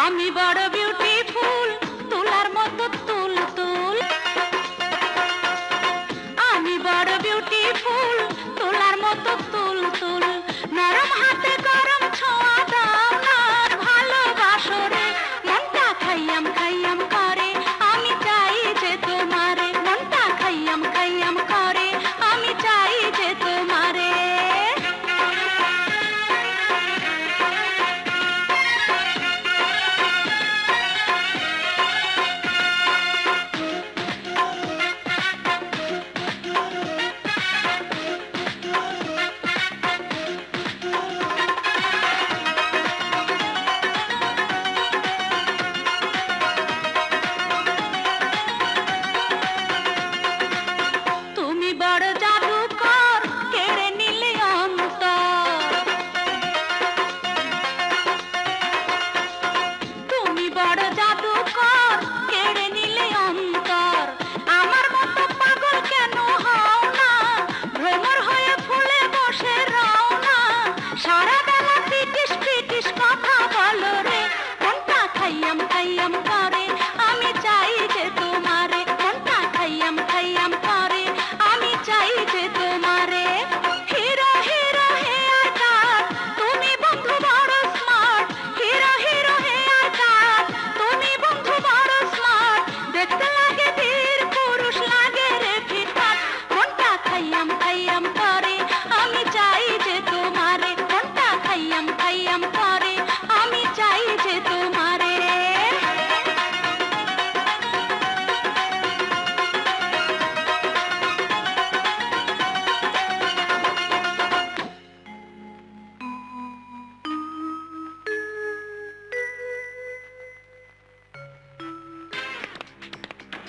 আমি বড় বিউটিফুল, তুলার মতো তুল তুল। আমি বড় বিউটিফুল, তুলার মতো তুল তুল। নরম হাতে গরম ছোঁয়া দাও না, ভালোবাসো রে। মনটা খাইয়াম খাইয়াম করে, আমি চাই যে তোমারে। মনটা খাইয়াম খাইয়াম করে, আমি চাই যে তোমারে। তুমি বড় জাদুকর, কেড়ে নিলে অন্তর। তুমি বড় জাদুকর, কেড়ে নিলে অন্তর। আমার মতো পাগল কেন হও না, ভ্রমর হয়ে ফুলে বসে রও না। সারা বেলা পিটিস পিটিস কথা বলো রে। মনটা খাইয়াম খাইয়াম করে, আমি চাই যে তোমারে। মনটা খাইয়াম খাইয়াম করে, আমি চাই যে তোমারে। হিরো হিরো হেয়ার কাট, তুমি বন্ধু বড় smart. Hero hero haircut, তুমি বন্ধু বড় স্মার্ট। দেখতে লাগে বীর পুরুষ, লাগে রে ফিটফাট। মনটা খাইয়াম খাইয়াম করে, আমি চাই যে তোমারে। মনটা খাইয়াম খাইয়াম করে, আমি চাই যে তোমারে।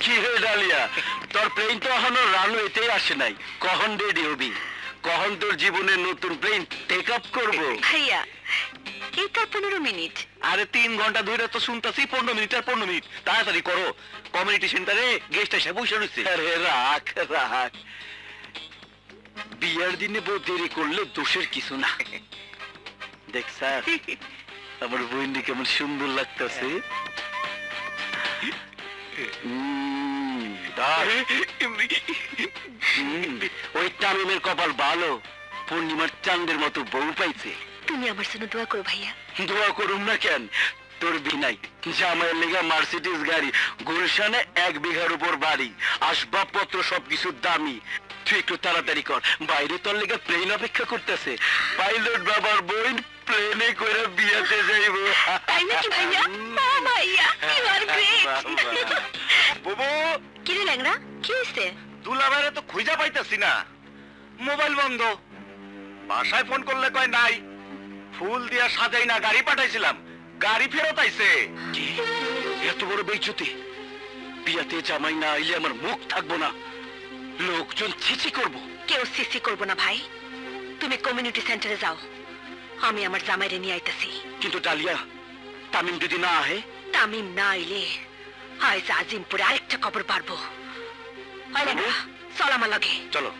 কি রে ডালিয়া, তোর প্লেন তো এখনো রানওয়েতেই আসে নাই। কখন রেডি হবি? কখন তোর জীবনের নতুন প্লেন টেক আপ করবো? ভাইয়া, এই তো 15 মিনিট। আরে 3 ঘন্টা ধরে তো শুনতাছি 15 মিনিট আর 15 মিনিট। তাড়াতাড়ি করো, কমিউনিটি সেন্টারে গেস্ট এসে বসে রয়েছে। আরে রাখ রাখ, বিয়ের দিনে বউ দেরি করলে দোষের কিছু না। দেখ স্যার, আমার বইন্দি কেমন সুন্দর লাগতেছে। ওই তামিমের কপাল ভালো, পূর্ণিমার চাঁদের মতো বউ পাইছে। তুমি আমার জন্য দোয়া করো ভাইয়া। দোয়া করুম না কেন, তোর বিনাই জামাইয়ের লেগা মার্সিডিজ গাড়ি, গুলশানে 1 বিঘার উপর বাড়ি, আসবাবপত্র সবকিছুর দামি। তুই একটু তাড়াতাড়ি কর, বাইরে তোর লেগা প্লেন অপেক্ষা করতেছে। পাইলট বাবার বোন প্লেনে করে বিয়াতে যাইব। তাই নাকি ভাইয়া? ভাইয়া, you are great. বুবু, কি রে ল্যাংড়া, কি হইছে? দুলাভাইরে তো খুঁজা পাইতাছি না, মোবাইল বন্ধ। বাসায় ফোন করলে কয় নাই, ফুল দিয়া সাজাই না গাড়ি পাঠাইছিলাম, গাড়ি ফেরত আইছে। কি এত বড় বেইজ্জতি! বিয়াতে জামাই না আইলে আমার মুখ থাকবো না, লোকজন ছিছি করবো। কেউ সিসি করবো না ভাই, তুমি কমিউনিটি সেন্টারে যাও। আমি আমার জামাইরে নিয়ে আইতাছি। কিন্তু ডালিয়া, তামিম যদি না আহে? তামিম না আইলে আজ আজিমপুরে আরেকটা খবর পারবো। চল আমার লগে। চলো।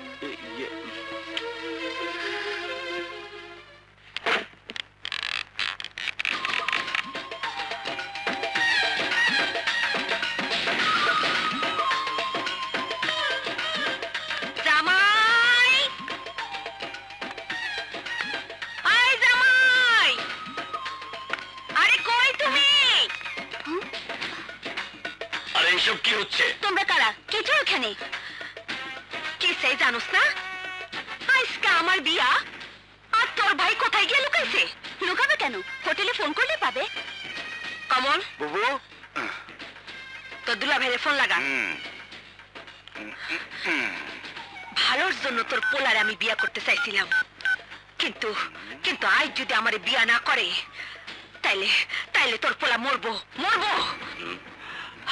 জামাই, আয় জামাই, আরে কই তুমি? আরে এইসব কি হচ্ছে? তোমরা কারা? কিছু ওখানে কি সেই জানোস না? আজকে আমার বিয়া, আর তোর ভাই কোথায় গিয়ে লুকাইছে? লুকাবে কেন? হোটেলে ফোন করলে পাবে। কমল, বুবু, তোর দুলা ভাইয়ের ফোন লাগা। ভালোর জন্য তোর পোলারে আমি বিয়া করতে চাইছিলাম, কিন্তু কিন্তু আজ যদি আমারে বিয়া না করে তাইলে তাইলে তোর পোলা মরবো মরবো।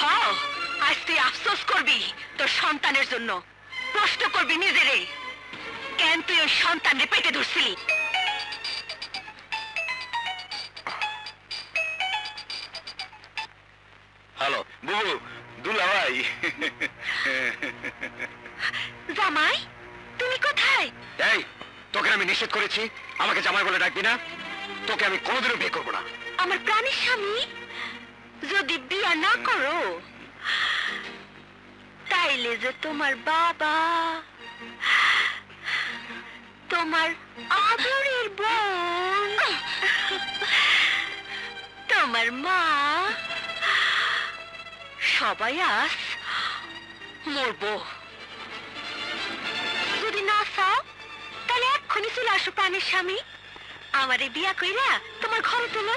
হ্যাঁ, আজ তুই আফসোস করবি তোর সন্তানের জন্য, প্রশ্ন করবি নিজেরে, কেন তুই ওই সন্তানরে পেটে ধরছিলি। হ্যালো বুবু, দুলা ভাই। জামাই, তুমি কোথায়? এই, তোকে আমি নিষেধ করেছি আমাকে জামাই বলে ডাকবি না। তোকে আমি কোনোদিনও বিয়ে করবো না। আমার প্রাণের স্বামী, যদি বিয়া না করো তাইলে যে তোমার বাবা, তোমার আদরের বোন, তোমার মা, সবাই আজ মরবো। যদি না চাও তাহলে এক্ষুনি চলে আসো প্রাণের স্বামী, আমারে বিয়া কইরা তোমার ঘরে তোলো,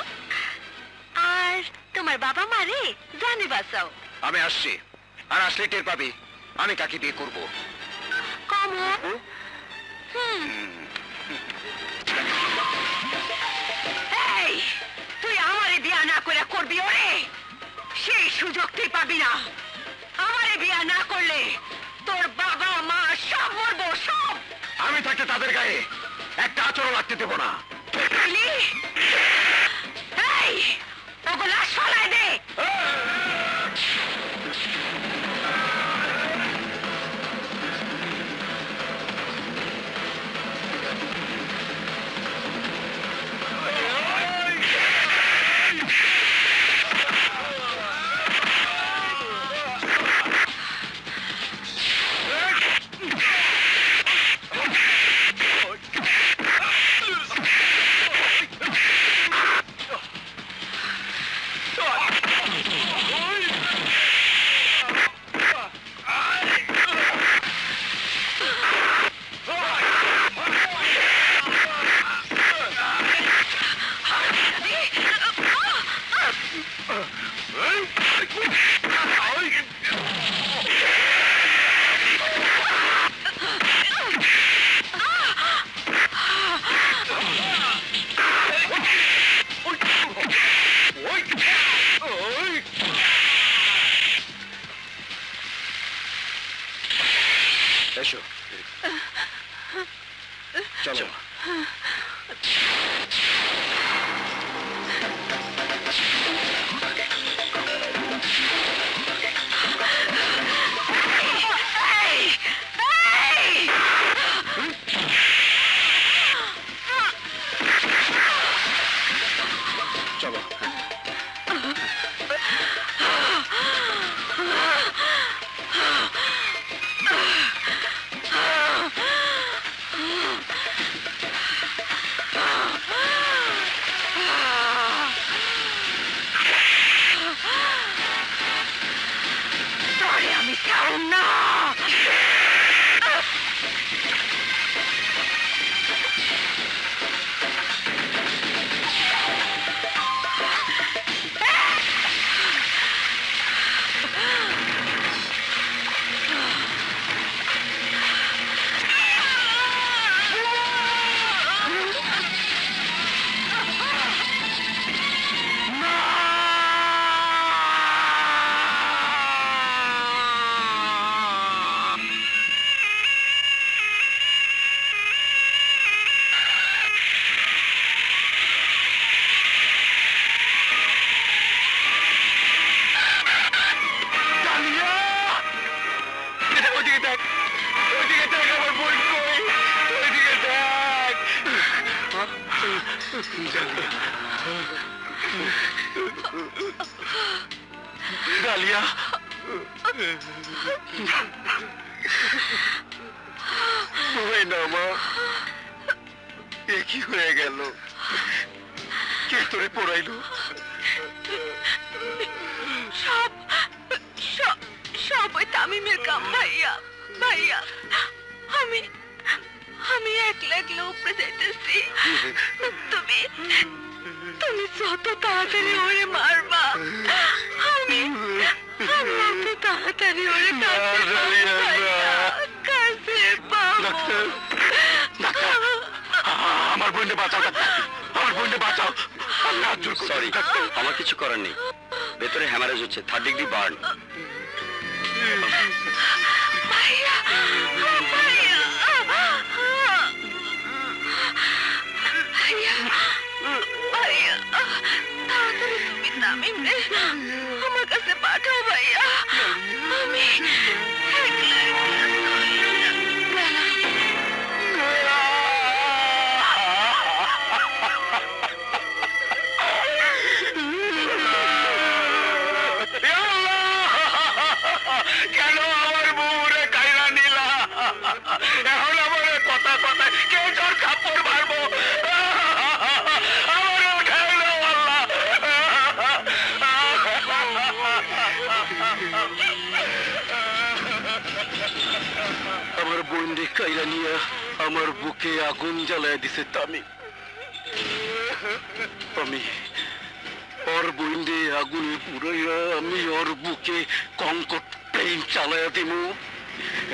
আর তোমার বাবা মারে জানে বাঁচাও। আমি আসছি, আর আসলে টের পাবি আমি কাকে বিয়ে করবো। কমল, এই, তুই আমারে বিয়া না করে করবি ওরে, সেই সুযোগ তুই পাবি না। আমারে বিয়া না করলে তোর বাবা মা সব মরবো, সব। আমি থাকতে তাদের গায়ে একটা আচরণ লাগতে দেবো না। বুঝলি? এই, ওগুলা সরাই দে। এসো, চলো। চলো। ডালিয়া হয় না মা, এ কি হয়ে গেল? কে তোরে পড়াইলো? সব সব সব ওই তামিমের কাম ভাইয়া। ভাইয়া আমি আমি একলা একলা উপরে যাইতেছি। তুমি তুমি যত তাড়াতাড়ি ওরে মারবা আমি আমি অত তাড়াতাড়ি ওরে কাছে পাবো। আমার বোনকে বাঁচাও ডাক্তার, আমার বোনকে বাঁচাও। সরি, আমার কিছু করার নেই। ভেতরে হ্যামারেজ হচ্ছে, 3rd ডিগ্রি বার্ন। ভাইয়া ভাইয়া ভাইয়া ভাইয়া তাড়াতাড়ি তুমি তামিমরে আমার কাছে পাঠাও ভাইয়া। আমি একলা কেন আমার বউরে কাইরা নিলা? এখন আমার কথা কথা কেউ তোর কাপড় মারবো? আমার উঠাই নাও আল্লাহ। আমার বোনরে কাইরা নিয়ে আমার বুকে আগুন জ্বালায় দিছে তামিম। আমি ওর বইন্দে আগুনে পুরাইয়া আমি ওর বুকে কঙ্কট প্লেন চালাইয়া দিমু।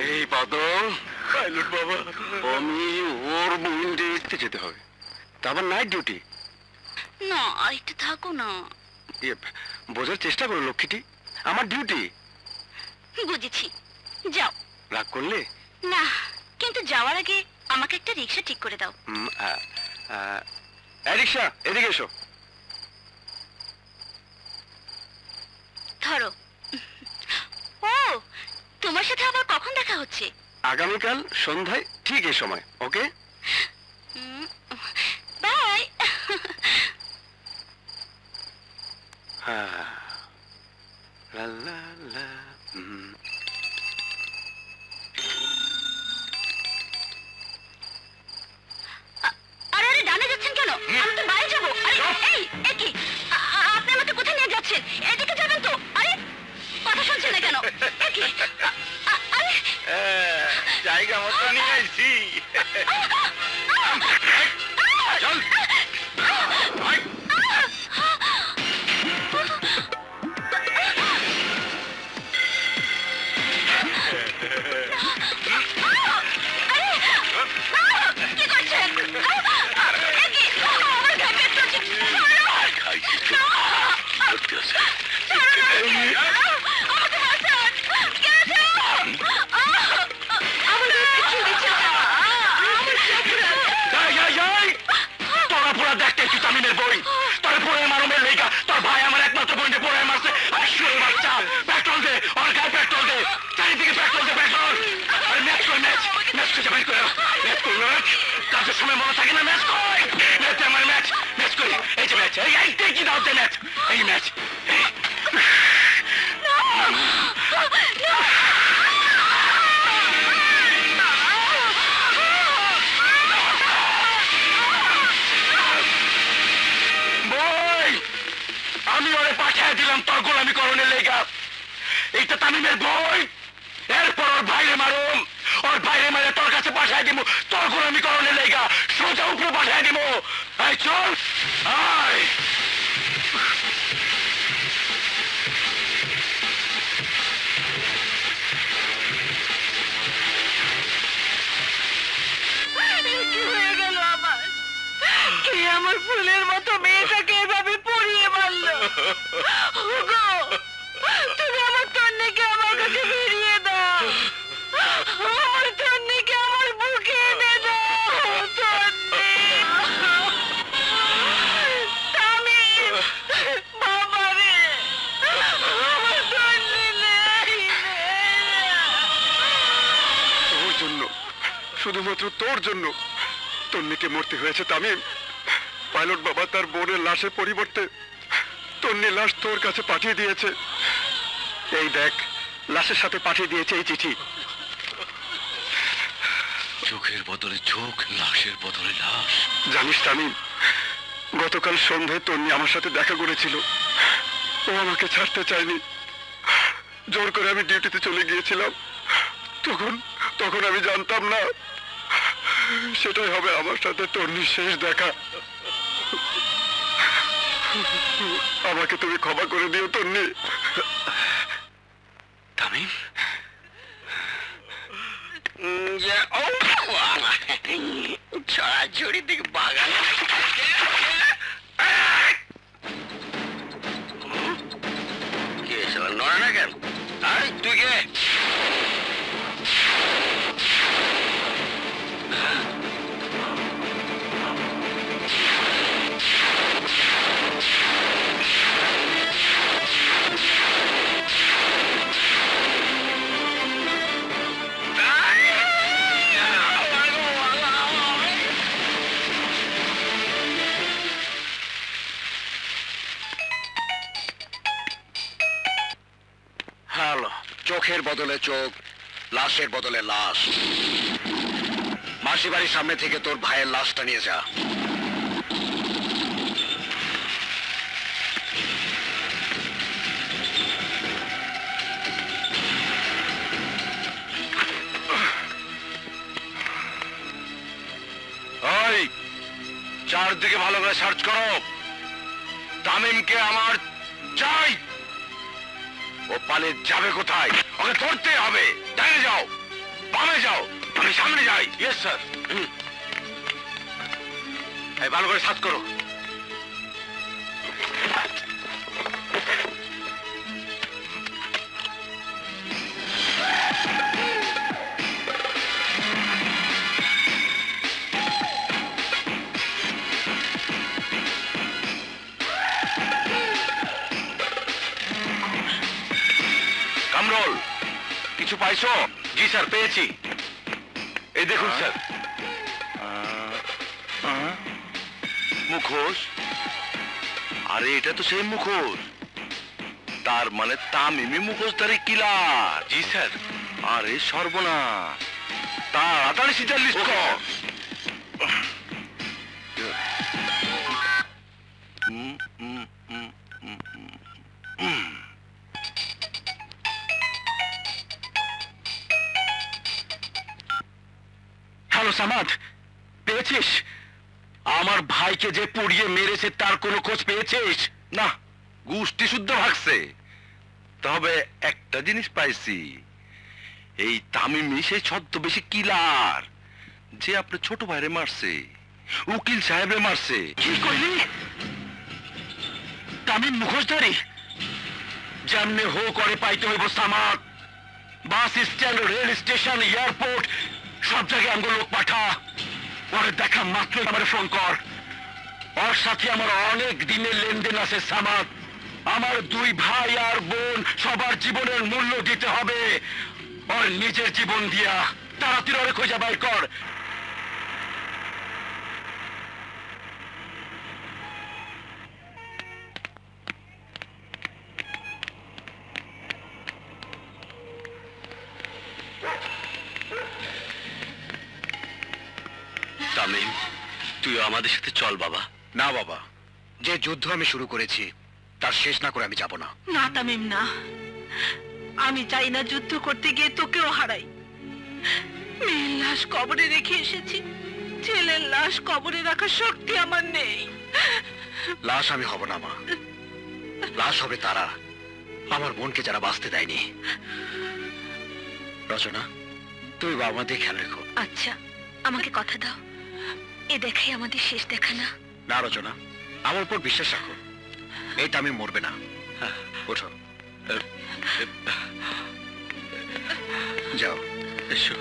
এই বাদল পাইলট বাবা, আমি ওর বইন্দে দেখতে যেতে হবে। তা আবার নাইট ডিউটি। না একটু থাকো না। বোঝার চেষ্টা করো লক্ষ্মীটি, আমার ডিউটি। বুঝেছি, যাও। রাগ করলে? না, কিন্তু যাওয়ার আগে আমাকে একটা রিক্সা ঠিক করে দাও। রিক্সা এদিকে এসো। ধরো। ও, তোমার সাথে আবার কখন দেখা হচ্ছে? আগামীকাল সন্ধ্যায় ঠিক এই সময়। ওকে, বাই। হ্যাঁ, লা লা লা, আরে আরে ডানে যাচ্ছেন কেন? আমি তো বাইরে যাবো। আরে এই এ কি? আপনি আমাকে কোথায় নিয়ে যাচ্ছেন? এদিকে যাবেন তো? আরে কথা শুনছেন না কেন? এ কি? আরে জায়গা মতো নিয়ে আইছি। চল। কি করছেন? এ কি? আমার গায়ে পেট্রোল ছিটছে। আমাকে বাঁচান। কে আছো? আমার গায়ে পেট্রোল দিচ্ছে। তোরা পুরা দেখতে তুই তামিমের বই, তোর পড়ে মারমের লেগা তোর ভাই আমার একমাত্র বোনকে পড়ে মারছে। শুয়ে বাচ্চা, পেট্রোল দে, ওর গায়ে পেট্রোল দে, চারিদিকে পেট্রোল দে, পেট্রোল। আরে ম্যাচ কর, ম্যাচ ম্যাচ করে ম্যাচ করে ম্যাচ কর, ম্যাচ কাজের সময় মনে থাকে না। ম্যাচ কর, ম্যাচ আমার ম্যাচ ম্যাচ করি। এই যে ম্যাচ, এই কি দাও দে ম্যাচ, এই ম্যাচ। আমি ওরে পাঠিয়ে দিলাম তোর গোলামি করণের লেগা। এইটা তামিমের বই। এরপর ওর বাইরে মারুম, ওর বাইরে মারে তোর কাছে পাঠিয়ে দিব তোর গোলামি করণের লেগা। সোজা উপরে পাঠিয়ে দিব। এই চল, আয়। কি হয়ে গেল আমার? কে আমার ফুলের মতো মেয়েটাকে এভাবে পরিয়ে মারলো? ওগো, তুমি আমার তন্নিকে আমার কাছে ফিরিয়ে দাও। আমার তন্নিকে আমার বুকে এনে দাও। তন্নি, তামিম, বাবা রে, আমার তন্নি নেই। তোর জন্য, শুধুমাত্র তোর জন্য তন্নিকে মরতে হয়েছে তামিম। পাইলট বাবা তার বোনের লাশের পরিবর্তে তন্নি লাশ তোর কাছে পাঠিয়ে দিয়েছে। এই দেখ, লাশের সাথে পাঠিয়ে দিয়েছে এই চিঠি। চোখের বদলে চোখ, লাশের বদলে লাশ। জানিস তামিম, গতকাল সন্ধ্যায় তন্নি আমার সাথে দেখা করেছিল। ও আমাকে ছাড়তে চায়নি। জোর করে আমি ডিউটিতে চলে গিয়েছিলাম। তখন তখন আমি জানতাম না সেটাই হবে আমার সাথে তন্নির শেষ দেখা। আমাকে তুমি ক্ষমা করে দিও তন্নি। তামিম, ছড়াছড়ি দিকে বাগান। কে সবার নড়ে না কেন? আরে তুই কে? হ্যালো। চোখের বদলে চোখ, লাশের বদলে লাশ। মাসি বাড়ির সামনে থেকে তোর ভাইয়ের লাশটা নিয়ে যা। ওই, চারদিকে ভালো করে সার্চ করো। তামিমকে আমার চাই। ও পালিয়ে যাবে কোথায়? ওকে ধরতে হবে। ডাইনে যাও, বামে যাও, আমি সামনে যাই। Yes sir. এই ভালো করে সার্চ করো। কামরুল, কিছু পাইছো? জি স্যার, পেয়েছি। এই দেখুন স্যার। মুখোশ। আরে এটা তো সেই মুখোশ। তার মানে তামিমি মুখোশধারী কিলার। জি স্যার। আরে সর্বনাশ, তাড়াতাড়ি সিটার লিস্ট কর। হ্যালো সামাদ, পেয়েছিস? আমার ভাইকে যে পুড়িয়ে মেরেছে তার কোনো খোঁজ পেয়েছিস? না, গোষ্ঠী শুদ্ধ ভাগছে। তবে একটা জিনিস পাইছি, এই তামিমি সেই ছদ্মবেশী কিলার যে আপনার ছোট ভাইরে মারছে, উকিল সাহেবে মারছে। কি করলি? তামিম মুখোশধারী? যেমনে হো করে পাইতে হইব Samad. Bus stand, rail station, airport, সব জায়গায় আমগো লোক পাঠা। পরে দেখা মাত্রই আমার ফোন কর। ওর সাথে আমার অনেক দিনের লেনদেন আছে সামাদ। আমার দুই ভাই আর বোন সবার জীবনের মূল্য দিতে হবে। ওর নিজের জীবন দিয়া তাড়াতাড়ি ওরে খোঁজা বাইর কর। তামিম, তুই আমাদের সাথে চল বাবা। না বাবা, যে যুদ্ধ আমি শুরু করেছি তার শেষ না করে আমি যাব না। না তামিম না, আমি চাই না যুদ্ধ করতে গিয়ে তোকেও হারাই। মেয়ের লাশ কবরে রেখে এসেছি, ছেলের লাশ কবরে রাখার শক্তি আমার নেই। লাশ আমি হব না মা, লাশ হবে তারা, আমার বোনকে যারা বাঁচতে দেয়নি। রচনা, তুই বাবা দিয়ে খেয়াল রেখো। আচ্ছা, আমাকে কথা দাও, এ দেখাই আমাদের শেষ দেখা না। না রচনা, আমার উপর বিশ্বাস রাখো, এই তামিম মরবে না। ওঠো, যাও। এসো।